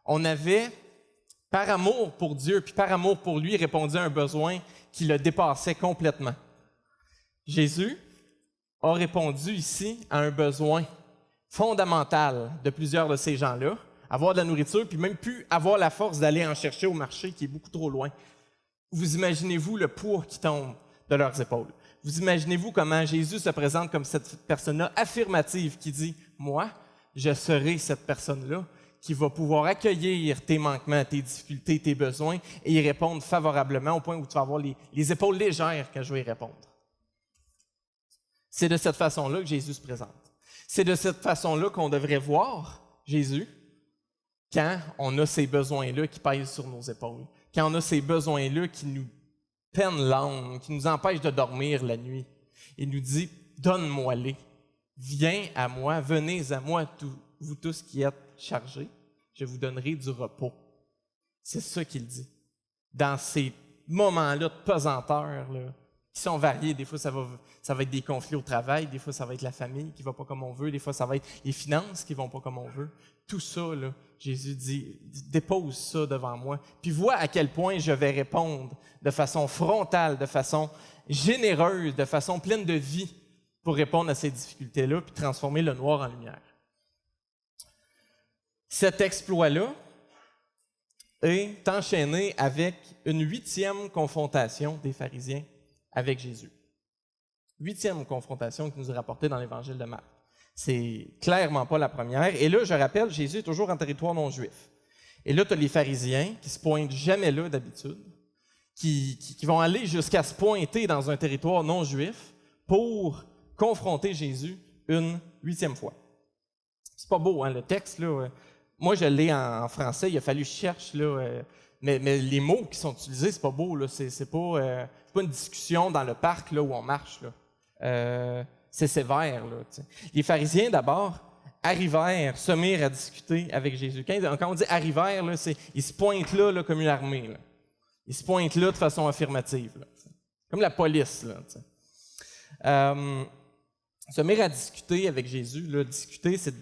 on avait, par amour pour Dieu, puis par amour pour lui, répondu à un besoin qui le dépassait complètement. Jésus a répondu ici à un besoin fondamental de plusieurs de ces gens-là, avoir de la nourriture, puis même plus avoir la force d'aller en chercher au marché qui est beaucoup trop loin. Vous imaginez-vous le poids qui tombe de leurs épaules? Vous imaginez-vous comment Jésus se présente comme cette personne-là affirmative qui dit « Moi, je serai cette personne-là qui va pouvoir accueillir tes manquements, tes difficultés, tes besoins et y répondre favorablement au point où tu vas avoir les épaules légères quand je vais y répondre. » C'est de cette façon-là que Jésus se présente. C'est de cette façon-là qu'on devrait voir Jésus quand on a ces besoins-là qui pèsent sur nos épaules, quand on a ces besoins-là qui nous peinent l'âme, qui nous empêchent de dormir la nuit. Il nous dit « Donne-moi-les, viens à moi, venez à moi, vous tous qui êtes chargés, je vous donnerai du repos. » C'est ça qu'il dit. Dans ces moments-là de pesanteur, là, qui sont variés. Des fois, ça va être des conflits au travail, des fois, ça va être la famille qui ne va pas comme on veut, des fois, ça va être les finances qui ne vont pas comme on veut. Tout ça, là, Jésus dit, dépose ça devant moi, puis vois à quel point je vais répondre de façon frontale, de façon généreuse, de façon pleine de vie pour répondre à ces difficultés-là, puis transformer le noir en lumière. Cet exploit-là est enchaîné avec une 8e confrontation des pharisiens avec Jésus. 8e confrontation qui nous est rapportée dans l'Évangile de Marc. C'est clairement pas la première. Et là, je rappelle, Jésus est toujours en territoire non juif. Et là, tu as les pharisiens qui se pointent jamais là d'habitude, qui vont aller jusqu'à se pointer dans un territoire non juif pour confronter Jésus une 8e fois. C'est pas beau, hein, le texte, là. Moi, je l'ai en français, il a fallu que je cherche, là, mais les mots qui sont utilisés, c'est pas beau, là. C'est pas une discussion dans le parc là, où on marche, là. C'est sévère, là. T'sais. Les pharisiens, d'abord, arrivèrent, se mirent à discuter avec Jésus. Quand on dit arrivèrent, là, ils se pointent là, comme une armée. Là. Ils se pointent là de façon affirmative. Là, comme la police. Là, se mirent à discuter avec Jésus. Là, discuter, c'est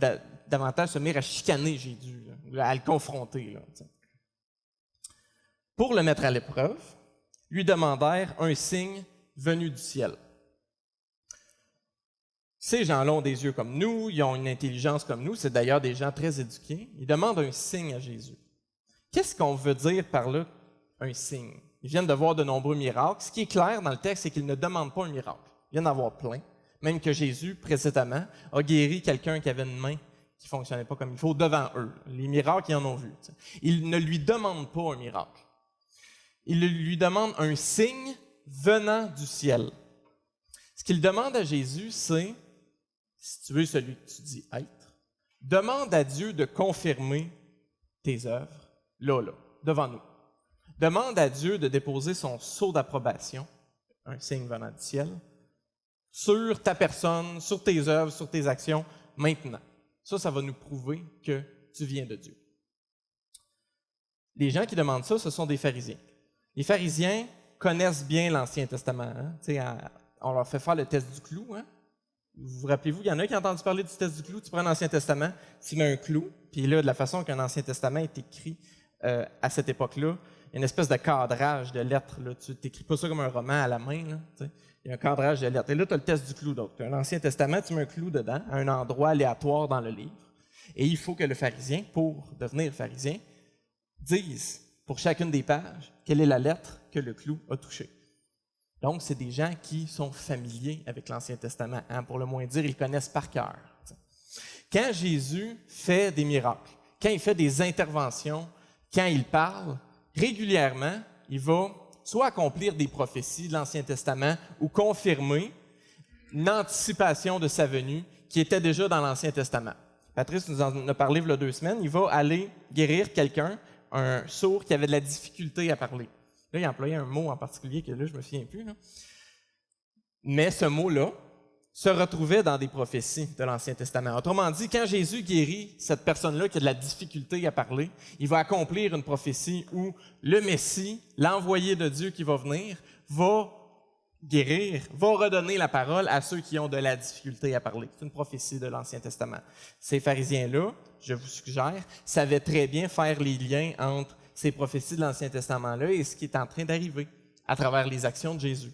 davantage se mirent à chicaner Jésus, là, à le confronter. Là, pour le mettre à l'épreuve, lui demandèrent un signe venu du ciel. Ces gens-là ont des yeux comme nous, ils ont une intelligence comme nous, c'est d'ailleurs des gens très éduqués. Ils demandent un signe à Jésus. Qu'est-ce qu'on veut dire par là, un signe? Ils viennent de voir de nombreux miracles. Ce qui est clair dans le texte, c'est qu'ils ne demandent pas un miracle. Il vient d'en avoir plein. Même que Jésus, précédemment, a guéri quelqu'un qui avait une main qui ne fonctionnait pas comme il faut devant eux. Les miracles, ils en ont vu. T'sais. Ils ne lui demandent pas un miracle. Ils lui demandent un signe venant du ciel. Ce qu'ils demandent à Jésus, c'est, si tu veux celui que tu dis être, demande à Dieu de confirmer tes œuvres, là, devant nous. Demande à Dieu de déposer son sceau d'approbation, un signe venant du ciel, sur ta personne, sur tes œuvres, sur tes actions, maintenant. Ça va nous prouver que tu viens de Dieu. Les gens qui demandent ça, ce sont des pharisiens. Les pharisiens connaissent bien l'Ancien Testament. Hein? On leur fait faire le test du clou. Hein? Vous vous rappelez-vous, il y en a qui ont entendu parler du test du clou. Tu prends l'Ancien Testament, tu mets un clou, puis là, de la façon qu'un Ancien Testament est écrit à cette époque-là, il y a une espèce de cadrage de lettres. Là. Tu n'écris pas ça comme un roman à la main. Là, il y a un cadrage de lettres. Et là, tu as le test du clou. Donc, tu as l'Ancien Testament, tu mets un clou dedans, à un endroit aléatoire dans le livre. Et il faut que le pharisien, pour devenir pharisien, dise pour chacune des pages quelle est la lettre que le clou a touchée. Donc, c'est des gens qui sont familiers avec l'Ancien Testament. Hein? Pour le moins dire, ils connaissent par cœur. Quand Jésus fait des miracles, quand il fait des interventions, quand il parle, régulièrement, il va soit accomplir des prophéties de l'Ancien Testament ou confirmer une anticipation de sa venue qui était déjà dans l'Ancien Testament. Patrice nous en a parlé il y a 2 semaines. Il va aller guérir quelqu'un un sourd qui avait de la difficulté à parler. Là, il employait un mot en particulier que là, je me souviens plus. Là. Mais ce mot-là se retrouvait dans des prophéties de l'Ancien Testament. Autrement dit, quand Jésus guérit cette personne-là qui a de la difficulté à parler, il va accomplir une prophétie où le Messie, l'envoyé de Dieu qui va venir, va guérir, va redonner la parole à ceux qui ont de la difficulté à parler. C'est une prophétie de l'Ancien Testament. Ces pharisiens-là, je vous suggère, savaient très bien faire les liens entre ces prophéties de l'Ancien Testament-là et ce qui est en train d'arriver à travers les actions de Jésus.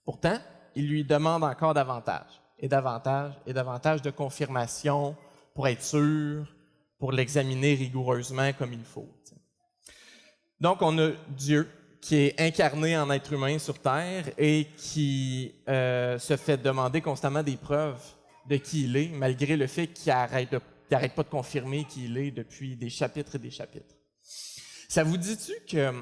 Pourtant, il lui demande encore davantage et davantage et davantage de confirmation pour être sûr, pour l'examiner rigoureusement comme il faut. Donc, on a Dieu qui est incarné en être humain sur Terre et qui se fait demander constamment des preuves de qui il est, malgré le fait qu'il n'arrête pas de confirmer qui il est depuis des chapitres et des chapitres. Ça vous dit-tu que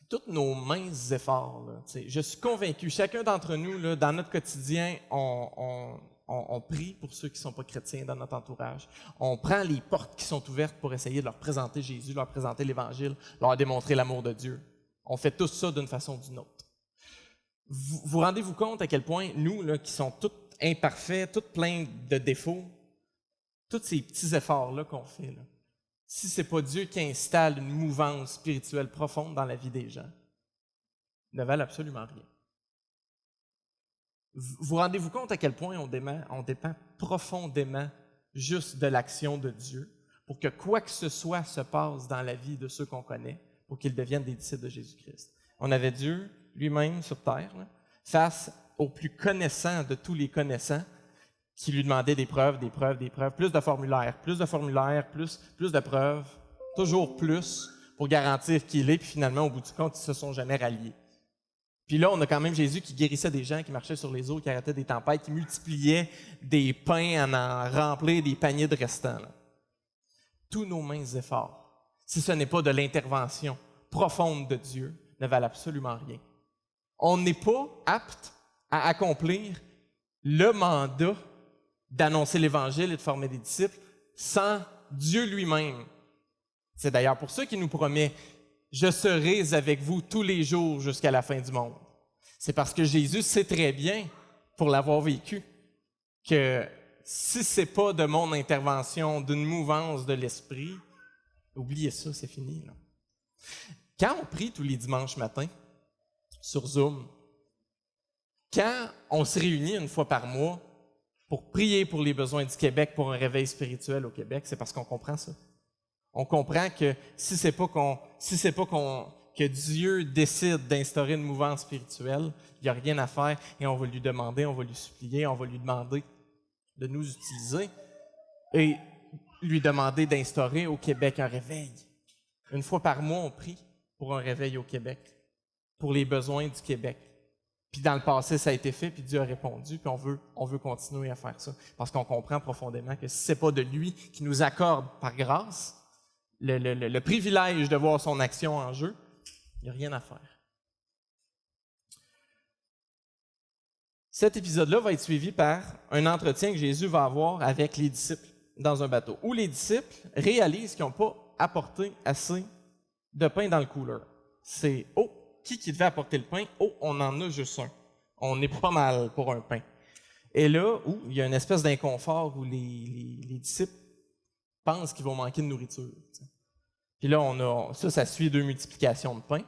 tous nos minces efforts, là, je suis convaincu, chacun d'entre nous, là, dans notre quotidien, on prie pour ceux qui ne sont pas chrétiens dans notre entourage. On prend les portes qui sont ouvertes pour essayer de leur présenter Jésus, leur présenter l'Évangile, leur démontrer l'amour de Dieu. On fait tout ça d'une façon ou d'une autre. Vous rendez-vous compte à quel point nous, là, qui sommes tous imparfaits, tous pleins de défauts, tous ces petits efforts-là qu'on fait, là, si ce n'est pas Dieu qui installe une mouvance spirituelle profonde dans la vie des gens, ne valent absolument rien. Vous rendez-vous compte à quel point on dépend profondément juste de l'action de Dieu pour que quoi que ce soit se passe dans la vie de ceux qu'on connaît, pour qu'ils deviennent des disciples de Jésus-Christ. On avait Dieu lui-même sur terre, là, face au plus connaissant de tous les connaissants, qui lui demandait des preuves, plus de formulaires, plus de preuves, toujours plus pour garantir qu'il est, puis finalement, au bout du compte, ils ne se sont jamais ralliés. Puis là, on a quand même Jésus qui guérissait des gens, qui marchaient sur les eaux, qui arrêtait des tempêtes, qui multipliait des pains en remplir des paniers de restants. Là. Tous nos minces efforts, si ce n'est pas de l'intervention profonde de Dieu, ne valent absolument rien. On n'est pas apte à accomplir le mandat d'annoncer l'Évangile et de former des disciples sans Dieu lui-même. C'est d'ailleurs pour ça qu'il nous promet « Je serai avec vous tous les jours jusqu'à la fin du monde ». C'est parce que Jésus sait très bien, pour l'avoir vécu, que si ce n'est pas de mon intervention, d'une mouvance de l'Esprit, oubliez ça, c'est fini. Là. Quand on prie tous les dimanches matins sur Zoom, quand on se réunit une fois par mois pour prier pour les besoins du Québec, pour un réveil spirituel au Québec, c'est parce qu'on comprend ça. On comprend que si c'est pas que Dieu décide d'instaurer une mouvance spirituelle, il n'y a rien à faire et on va lui demander, on va lui supplier, on va lui demander de nous utiliser et lui demander d'instaurer au Québec un réveil. Une fois par mois, on prie pour un réveil au Québec, pour les besoins du Québec. Puis dans le passé, ça a été fait, puis Dieu a répondu, puis on veut continuer à faire ça. Parce qu'on comprend profondément que si ce n'est pas de lui qui nous accorde par grâce le privilège de voir son action en jeu, il n'y a rien à faire. Cet épisode-là va être suivi par un entretien que Jésus va avoir avec les disciples dans un bateau, où les disciples réalisent qu'ils n'ont pas apporté assez de pain dans le cooler. C'est « Oh, qui devait apporter le pain? Oh, on en a juste un. On est pas mal pour un pain. » Et là, il y a une espèce d'inconfort où les disciples pensent qu'ils vont manquer de nourriture. T'sais. Puis là, ça suit 2 multiplications de pain.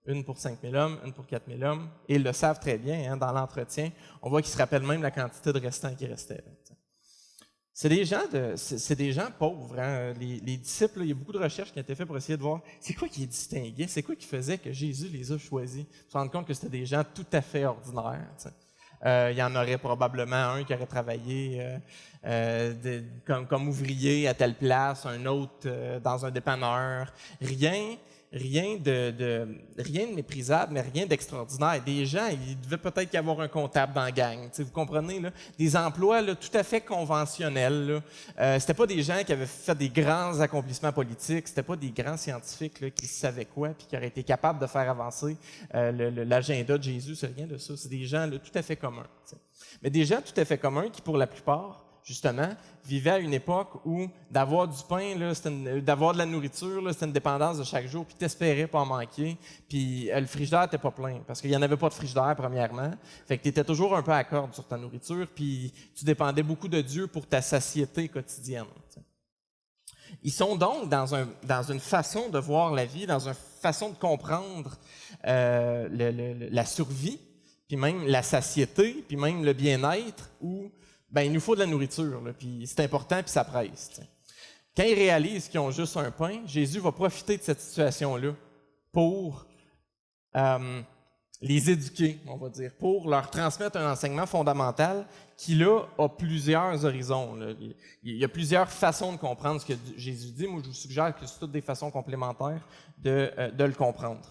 Une pour 5000 hommes, une pour 4000 hommes. Et ils le savent très bien, hein, dans l'entretien. On voit qu'ils se rappellent même la quantité de restants qui restaient. C'est des gens pauvres. Hein. Les disciples, là, il y a beaucoup de recherches qui ont été faites pour essayer de voir c'est quoi qui les distinguait, c'est quoi qui faisait que Jésus les a choisis. Ils se rendent compte que c'était des gens tout à fait ordinaires. Il y en aurait probablement un qui aurait travaillé comme ouvrier à telle place, un autre dans un dépanneur. Rien de méprisable, mais rien d'extraordinaire. Des gens, il devait peut-être y avoir un comptable dans la gang. Vous comprenez, là? Des emplois là, tout à fait conventionnels. C'était pas des gens qui avaient fait des grands accomplissements politiques, c'était pas des grands scientifiques là, qui savaient quoi puis qui auraient été capables de faire avancer l'agenda de Jésus. C'est rien de ça. C'est des gens là, tout à fait communs. T'sais. Mais des gens tout à fait communs qui, pour la plupart, justement, vivaient à une époque où d'avoir du pain, là, d'avoir de la nourriture, là, c'était une dépendance de chaque jour, puis tu espérais pas en manquer. Puis le frigidaire n'était pas plein, parce qu'il n'y en avait pas de frigidaire, premièrement. Fait que tu étais toujours un peu à corde sur ta nourriture, puis tu dépendais beaucoup de Dieu pour ta satiété quotidienne. T'sais. Ils sont donc dans une façon de voir la vie, dans une façon de comprendre la survie, puis même la satiété, puis même le bien-être, où ben, il nous faut de la nourriture, là, puis c'est important, puis ça presse. T'sais. Quand ils réalisent qu'ils ont juste un pain, Jésus va profiter de cette situation-là pour les éduquer, on va dire, pour leur transmettre un enseignement fondamental qui, là, a plusieurs horizons. Là. Il y a plusieurs façons de comprendre ce que Jésus dit. Moi, je vous suggère que c'est toutes des façons complémentaires de le comprendre.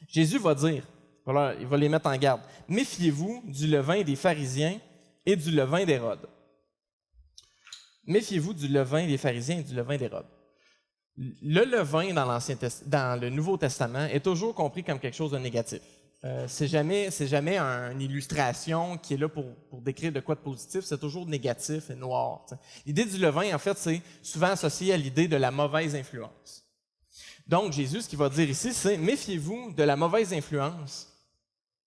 Jésus va dire, voilà, il va les mettre en garde, « Méfiez-vous du levain des pharisiens et du levain d'Hérode. » Méfiez-vous du levain des pharisiens et du levain d'Hérode. Le levain dans le Nouveau Testament est toujours compris comme quelque chose de négatif. C'est jamais une illustration qui est là pour décrire de quoi de positif, c'est toujours négatif et noir. T'sais. L'idée du levain, en fait, c'est souvent associé à l'idée de la mauvaise influence. Donc, Jésus, ce qu'il va dire ici, c'est « Méfiez-vous de la mauvaise influence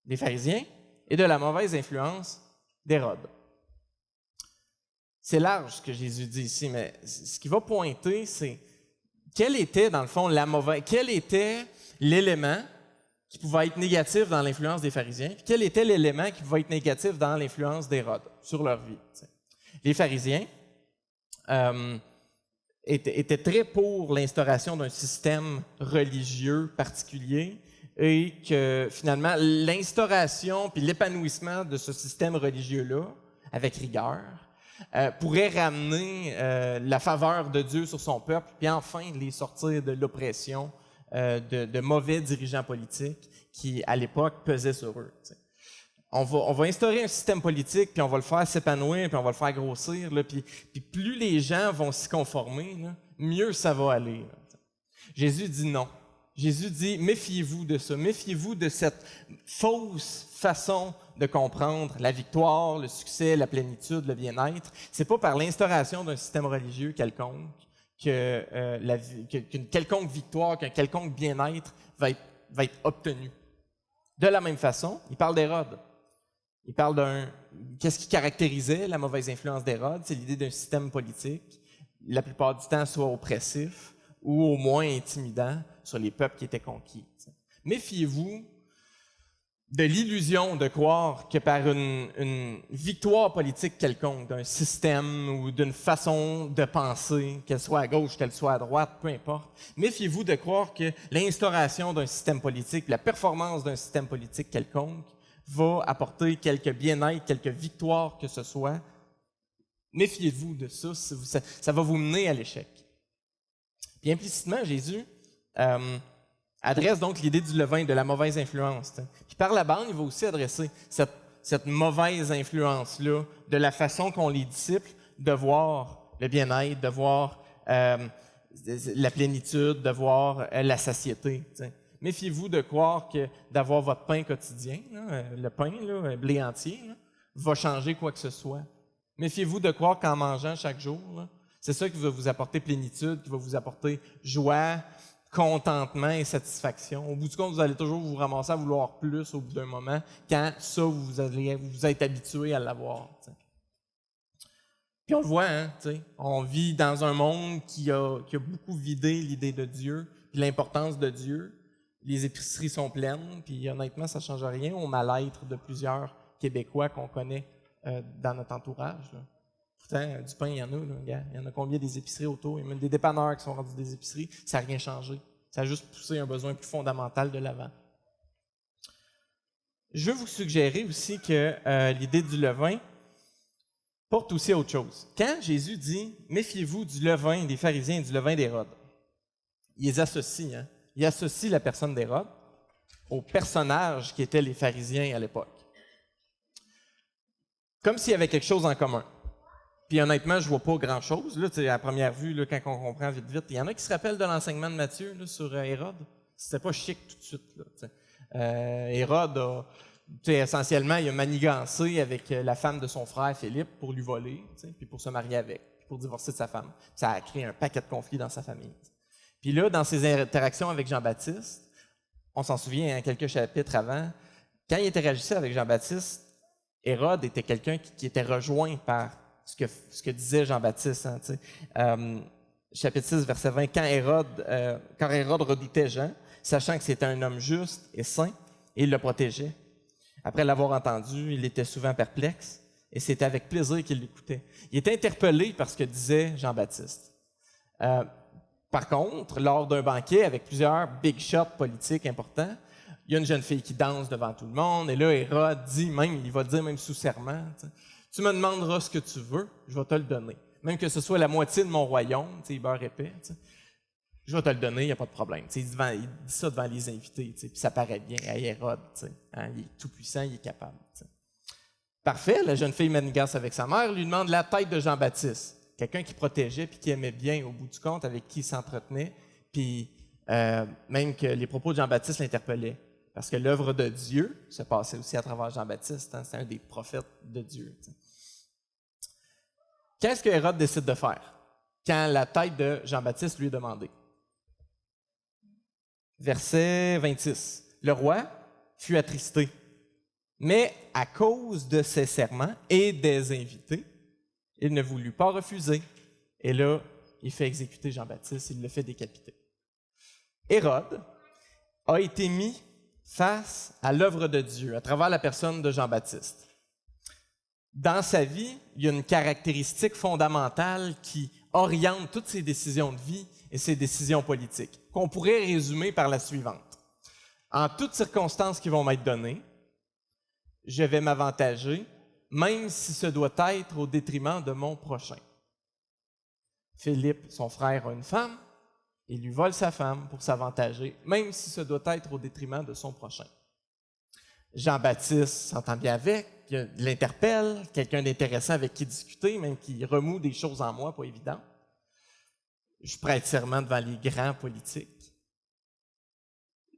des pharisiens et de la mauvaise influence d'Hérode. » C'est large ce que Jésus dit ici, mais ce qu'il va pointer, c'est quel était, dans le fond, quel était l'élément qui pouvait être négatif dans l'influence des pharisiens, puis quel était l'élément qui pouvait être négatif dans l'influence d'Hérode sur leur vie. T'sais. Les pharisiens étaient très pour l'instauration d'un système religieux particulier et que finalement l'instauration puis l'épanouissement de ce système religieux-là, avec rigueur, pourrait ramener la faveur de Dieu sur son peuple, puis enfin les sortir de l'oppression de mauvais dirigeants politiques qui, à l'époque, pesaient sur eux. T'sais. On va instaurer un système politique, puis on va le faire s'épanouir, puis on va le faire grossir, là, puis plus les gens vont s'y conformer, là, mieux ça va aller. Là, Jésus dit non. Jésus dit, méfiez-vous de ça, méfiez-vous de cette fausse façon de comprendre la victoire, le succès, la plénitude, le bien-être. C'est pas par l'instauration d'un système religieux quelconque qu'une quelconque victoire, qu'un quelconque bien-être va être obtenu. De la même façon, il parle d'Hérode. Il parle qu'est-ce qui caractérisait la mauvaise influence d'Hérode? C'est l'idée d'un système politique, la plupart du temps soit oppressif ou au moins intimidant sur les peuples qui étaient conquis. Méfiez-vous de l'illusion de croire que par une victoire politique quelconque, d'un système ou d'une façon de penser, qu'elle soit à gauche, qu'elle soit à droite, peu importe, méfiez-vous de croire que l'instauration d'un système politique, la performance d'un système politique quelconque, va apporter quelque bien-être, quelque victoire que ce soit. Méfiez-vous de ça, ça va vous mener à l'échec. Puis implicitement, Jésus adresse donc l'idée du levain, de la mauvaise influence. T'sais. Puis par la bande, il va aussi adresser cette mauvaise influence-là de la façon qu'ont les disciples de voir le bien-être, de voir la plénitude, de voir la satiété. T'sais. Méfiez-vous de croire que d'avoir votre pain quotidien, là, le pain, là, blé entier, là, va changer quoi que ce soit. Méfiez-vous de croire qu'en mangeant chaque jour, là, c'est ça qui va vous apporter plénitude, qui va vous apporter joie, contentement et satisfaction. Au bout du compte, vous allez toujours vous ramasser à vouloir plus au bout d'un moment, quand ça, vous êtes habitué à l'avoir. T'sais. Puis on le voit, hein, t'sais, on vit dans un monde qui a beaucoup vidé l'idée de Dieu, puis l'importance de Dieu. Les épiceries sont pleines, puis honnêtement, ça ne change rien au mal-être de plusieurs Québécois qu'on connaît dans notre entourage. Là. Pourtant, du pain, il y en a. Là, gars. Il y en a combien des épiceries autour? Il y a même des dépanneurs qui sont rendus des épiceries. Ça n'a rien changé. Ça a juste poussé un besoin plus fondamental de l'avant. Je veux vous suggérer aussi que l'idée du levain porte aussi à autre chose. Quand Jésus dit « Méfiez-vous du levain des pharisiens et du levain d'Hérode », il les associe, hein? Il associe la personne d'Hérode aux personnages qui étaient les pharisiens à l'époque. Comme s'il y avait quelque chose en commun. Puis honnêtement, je vois pas grand-chose. Là, à première vue, là, quand on comprend vite, il y en a qui se rappellent de l'enseignement de Matthieu là, sur Hérode. C'était pas chic tout de suite. Là, Hérode Essentiellement, il a manigancé avec la femme de son frère Philippe pour lui voler, puis pour se marier avec, puis pour divorcer de sa femme. Ça a créé un paquet de conflits dans sa famille. Puis là, dans ses interactions avec Jean-Baptiste, on s'en souvient quelques chapitres avant, quand il interagissait avec Jean-Baptiste, Hérode était quelqu'un qui était rejoint par ce que disait Jean-Baptiste. Chapitre 6, verset 20, quand Hérode redoutait Jean, sachant que c'était un homme juste et saint, et il le protégeait. Après l'avoir entendu, il était souvent perplexe, et c'était avec plaisir qu'il l'écoutait. Il était interpellé par ce que disait Jean-Baptiste. Par contre, lors d'un banquet avec plusieurs big shots politiques importants, il y a une jeune fille qui danse devant tout le monde, et là, Hérode dit même, il va le dire même sous serment, tu me demanderas ce que tu veux, je vais te le donner. Même que ce soit la moitié de mon royaume, il beurre épais, je vais te le donner, il n'y a pas de problème. Il dit ça devant les invités, puis ça paraît bien à Hérode. Il est tout puissant, il est capable. Parfait, la jeune fille manigasse avec sa mère, lui demande la tête de Jean-Baptiste. Quelqu'un qui protégeait puis qui aimait bien au bout du compte, avec qui il s'entretenait, puis même que les propos de Jean-Baptiste l'interpellaient. Parce que l'œuvre de Dieu se passait aussi à travers Jean-Baptiste. C'est un des prophètes de Dieu. Qu'est-ce que Hérode décide de faire quand la tête de Jean-Baptiste lui est demandée? Verset 26. Le roi fut attristé, mais à cause de ses serments et des invités, il ne voulut pas refuser. Et là, il fait exécuter Jean-Baptiste, il le fait décapiter. Hérode a été mis face à l'œuvre de Dieu à travers la personne de Jean-Baptiste. Dans sa vie, il y a une caractéristique fondamentale qui oriente toutes ses décisions de vie et ses décisions politiques, qu'on pourrait résumer par la suivante. En toutes circonstances qui vont m'être données, je vais m'avantager, même si ce doit être au détriment de mon prochain. Philippe, son frère, a une femme, il lui vole sa femme pour s'avantager, même si ce doit être au détriment de son prochain. Jean-Baptiste s'entend bien avec, il l'interpelle, quelqu'un d'intéressant avec qui discuter, même qui remoue des choses en moi, pas évident. Je prête serment devant les grands politiques.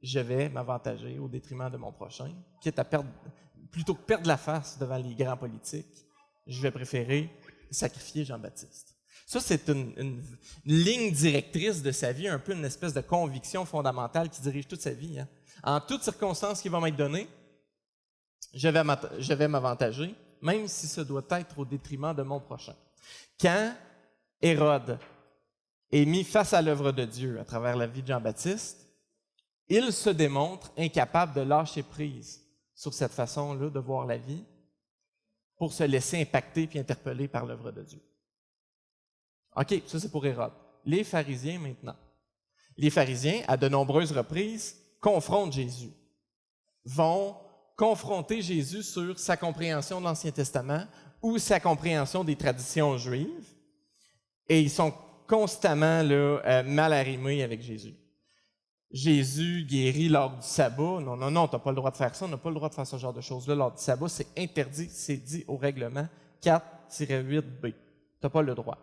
Je vais m'avantager au détriment de mon prochain, quitte à plutôt que perdre la face devant les grands politiques, je vais préférer sacrifier Jean-Baptiste. Ça, c'est une ligne directrice de sa vie, un peu une espèce de conviction fondamentale qui dirige toute sa vie. En toutes circonstances qui vont m'être données, je vais m'avantager, même si ce doit être au détriment de mon prochain. Quand Hérode est mis face à l'œuvre de Dieu à travers la vie de Jean-Baptiste, il se démontre incapable de lâcher prise sur cette façon-là de voir la vie pour se laisser impacter puis interpeller par l'œuvre de Dieu. OK, ça c'est pour Hérode. Les pharisiens maintenant. Les pharisiens, à de nombreuses reprises, confrontent Jésus, vont confronter Jésus sur sa compréhension de l'Ancien Testament ou sa compréhension des traditions juives, et ils sont constamment mal arrimés avec Jésus. Jésus guérit lors du sabbat. Non, tu n'as pas le droit de faire ça, on n'a pas le droit de faire ce genre de choses-là lors du sabbat, c'est interdit, c'est dit au règlement 4-8b. Tu n'as pas le droit.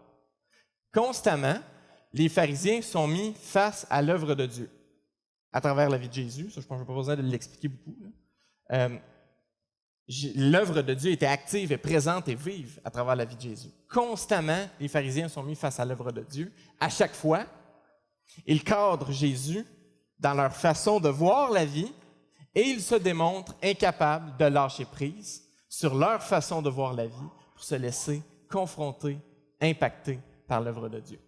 Constamment, les pharisiens sont mis face à l'œuvre de Dieu à travers la vie de Jésus. Ça, je pense que je n'ai pas besoin de l'expliquer beaucoup. L'œuvre de Dieu était active et présente et vive à travers la vie de Jésus. Constamment, les pharisiens sont mis face à l'œuvre de Dieu. À chaque fois, ils cadrent Jésus dans leur façon de voir la vie et ils se démontrent incapables de lâcher prise sur leur façon de voir la vie pour se laisser confronter, impacter par l'œuvre de Dieu.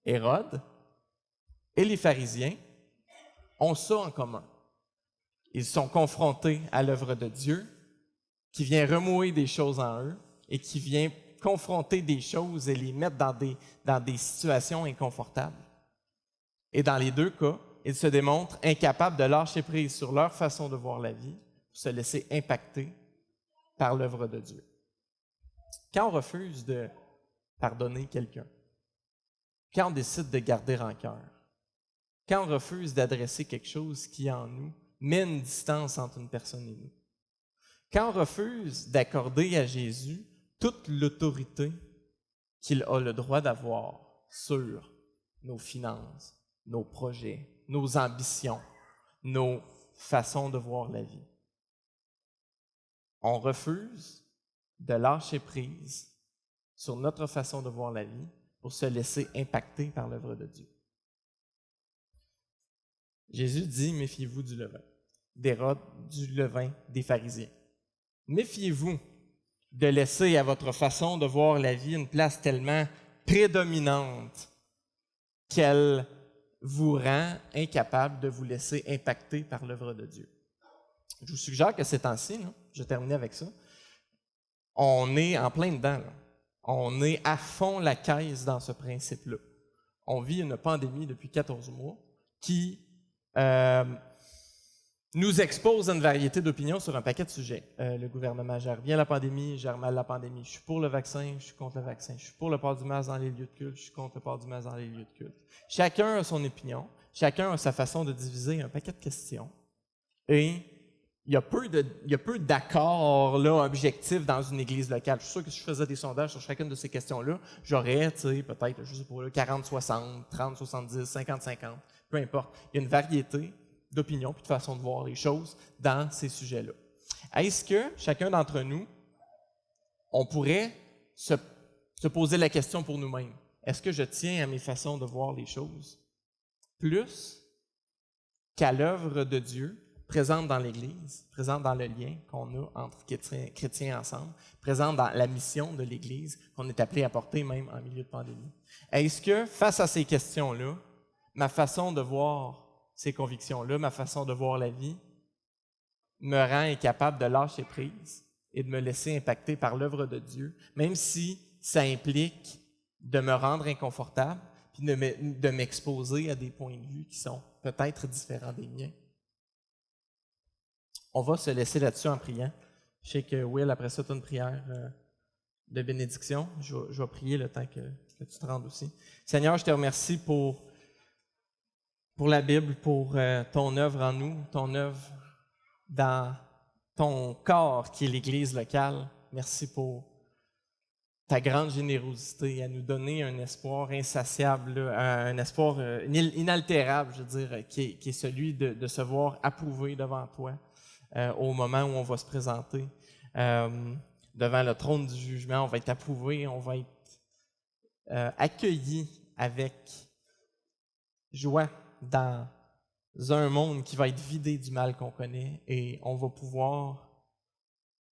Hérode et les pharisiens ont ça en commun. Ils sont confrontés à l'œuvre de Dieu qui vient remouer des choses en eux et qui vient confronter des choses et les mettre dans des situations inconfortables. Et dans les deux cas, ils se démontrent incapables de lâcher prise sur leur façon de voir la vie pour se laisser impacter par l'œuvre de Dieu. Quand on refuse de pardonner quelqu'un, quand on décide de garder rancœur, quand on refuse d'adresser quelque chose qui, en nous, met une distance entre une personne et nous, quand on refuse d'accorder à Jésus toute l'autorité qu'il a le droit d'avoir sur nos finances, nos projets, nos ambitions, nos façons de voir la vie. on refuse de lâcher prise sur notre façon de voir la vie pour se laisser impacter par l'œuvre de Dieu. Jésus dit, méfiez-vous du levain, d'Hérode, du levain des pharisiens. Méfiez-vous de laisser à votre façon de voir la vie une place tellement prédominante qu'elle vous rend incapable de vous laisser impacter par l'œuvre de Dieu. Je vous suggère que ces temps-ci, je vais terminer avec ça, on est en plein dedans. Là. On est à fond la caisse dans ce principe-là. On vit une pandémie depuis 14 mois qui nous expose à une variété d'opinions sur un paquet de sujets. Le gouvernement gère bien la pandémie, gère mal la pandémie. Je suis pour le vaccin, je suis contre le vaccin. Je suis pour le port du masque dans les lieux de culte, je suis contre le port du masque dans les lieux de culte. Chacun a son opinion, chacun a sa façon de diviser un paquet de questions. Et il y a peu d'accords là, objectifs dans une église locale. Je suis sûr que si je faisais des sondages sur chacune de ces questions-là, j'aurais peut-être, je sais pas, 40-60, 30-70, 50-50, peu importe. Il y a une variété d'opinions puis de façon de voir les choses dans ces sujets-là. Est-ce que chacun d'entre nous, on pourrait se poser la question pour nous-mêmes? Est-ce que je tiens à mes façons de voir les choses plus qu'à l'œuvre de Dieu présente dans l'Église, présente dans le lien qu'on a entre chrétiens ensemble, présente dans la mission de l'Église qu'on est appelé à porter même en milieu de pandémie? Est-ce que, face à ces questions-là, ma façon de voir ces convictions-là, ma façon de voir la vie, me rend incapable de lâcher prise et de me laisser impacter par l'œuvre de Dieu, même si ça implique de me rendre inconfortable puis de m'exposer à des points de vue qui sont peut-être différents des miens. On va se laisser là-dessus en priant. Je sais que Will, après ça, tu as une prière de bénédiction. Je vais prier le temps que tu te rendes aussi. Seigneur, je te remercie pour la Bible, pour ton œuvre en nous, ton œuvre dans ton corps qui est l'Église locale. Merci pour ta grande générosité à nous donner un espoir insatiable, un espoir inaltérable, je veux dire, qui est celui de se voir approuvé devant toi au moment où on va se présenter devant le trône du jugement. On va être approuvé, on va être accueilli avec joie dans un monde qui va être vidé du mal qu'on connaît et on va pouvoir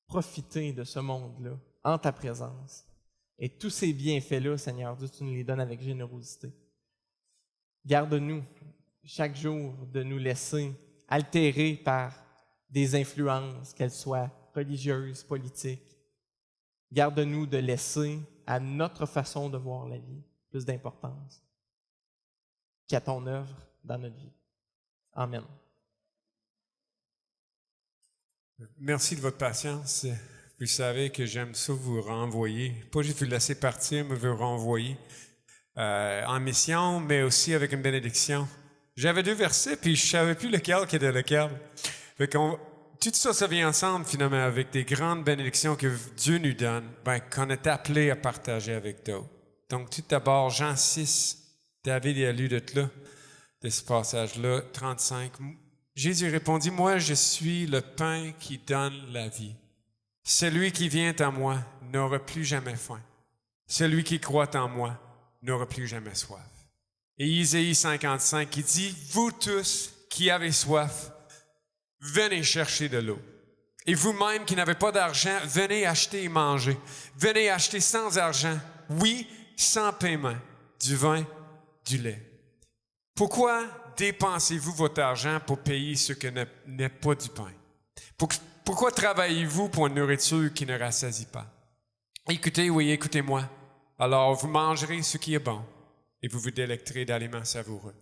profiter de ce monde-là en ta présence. Et tous ces bienfaits-là, Seigneur Dieu, tu nous les donnes avec générosité. Garde-nous chaque jour de nous laisser altérer par des influences, qu'elles soient religieuses, politiques. Garde-nous de laisser à notre façon de voir la vie plus d'importance qu'à ton œuvre dans notre vie. Amen. Merci de votre patience. Vous savez que j'aime ça vous renvoyer. Pas juste vous laisser partir, mais vous renvoyer en mission, mais aussi avec une bénédiction. J'avais 2 versets, puis je ne savais plus lequel qui était lequel. Fait qu'on, tout ça, ça vient ensemble finalement avec des grandes bénédictions que Dieu nous donne, qu'on est appelé à partager avec d'autres. Donc, tout d'abord, Jean 6, David a lu de ce passage-là, 35. Jésus répondit, « Moi, je suis le pain qui donne la vie. Celui qui vient à moi n'aura plus jamais faim. Celui qui croit en moi n'aura plus jamais soif. » Et Isaïe 55 qui dit, « Vous tous qui avez soif, venez chercher de l'eau. Et vous-même qui n'avez pas d'argent, venez acheter et manger. Venez acheter sans argent, oui, sans paiement, du vin, du lait. Pourquoi dépensez-vous votre argent pour payer ce que n'est pas du pain? Pourquoi travaillez-vous pour une nourriture qui ne rassasie pas? Écoutez, oui, écoutez-moi. Alors vous mangerez ce qui est bon et vous vous délecterez d'aliments savoureux. »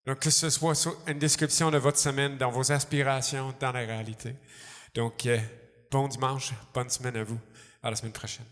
Donc, que ce soit une description de votre semaine dans vos aspirations, dans la réalité. Donc, bon dimanche, bonne semaine à vous. À la semaine prochaine.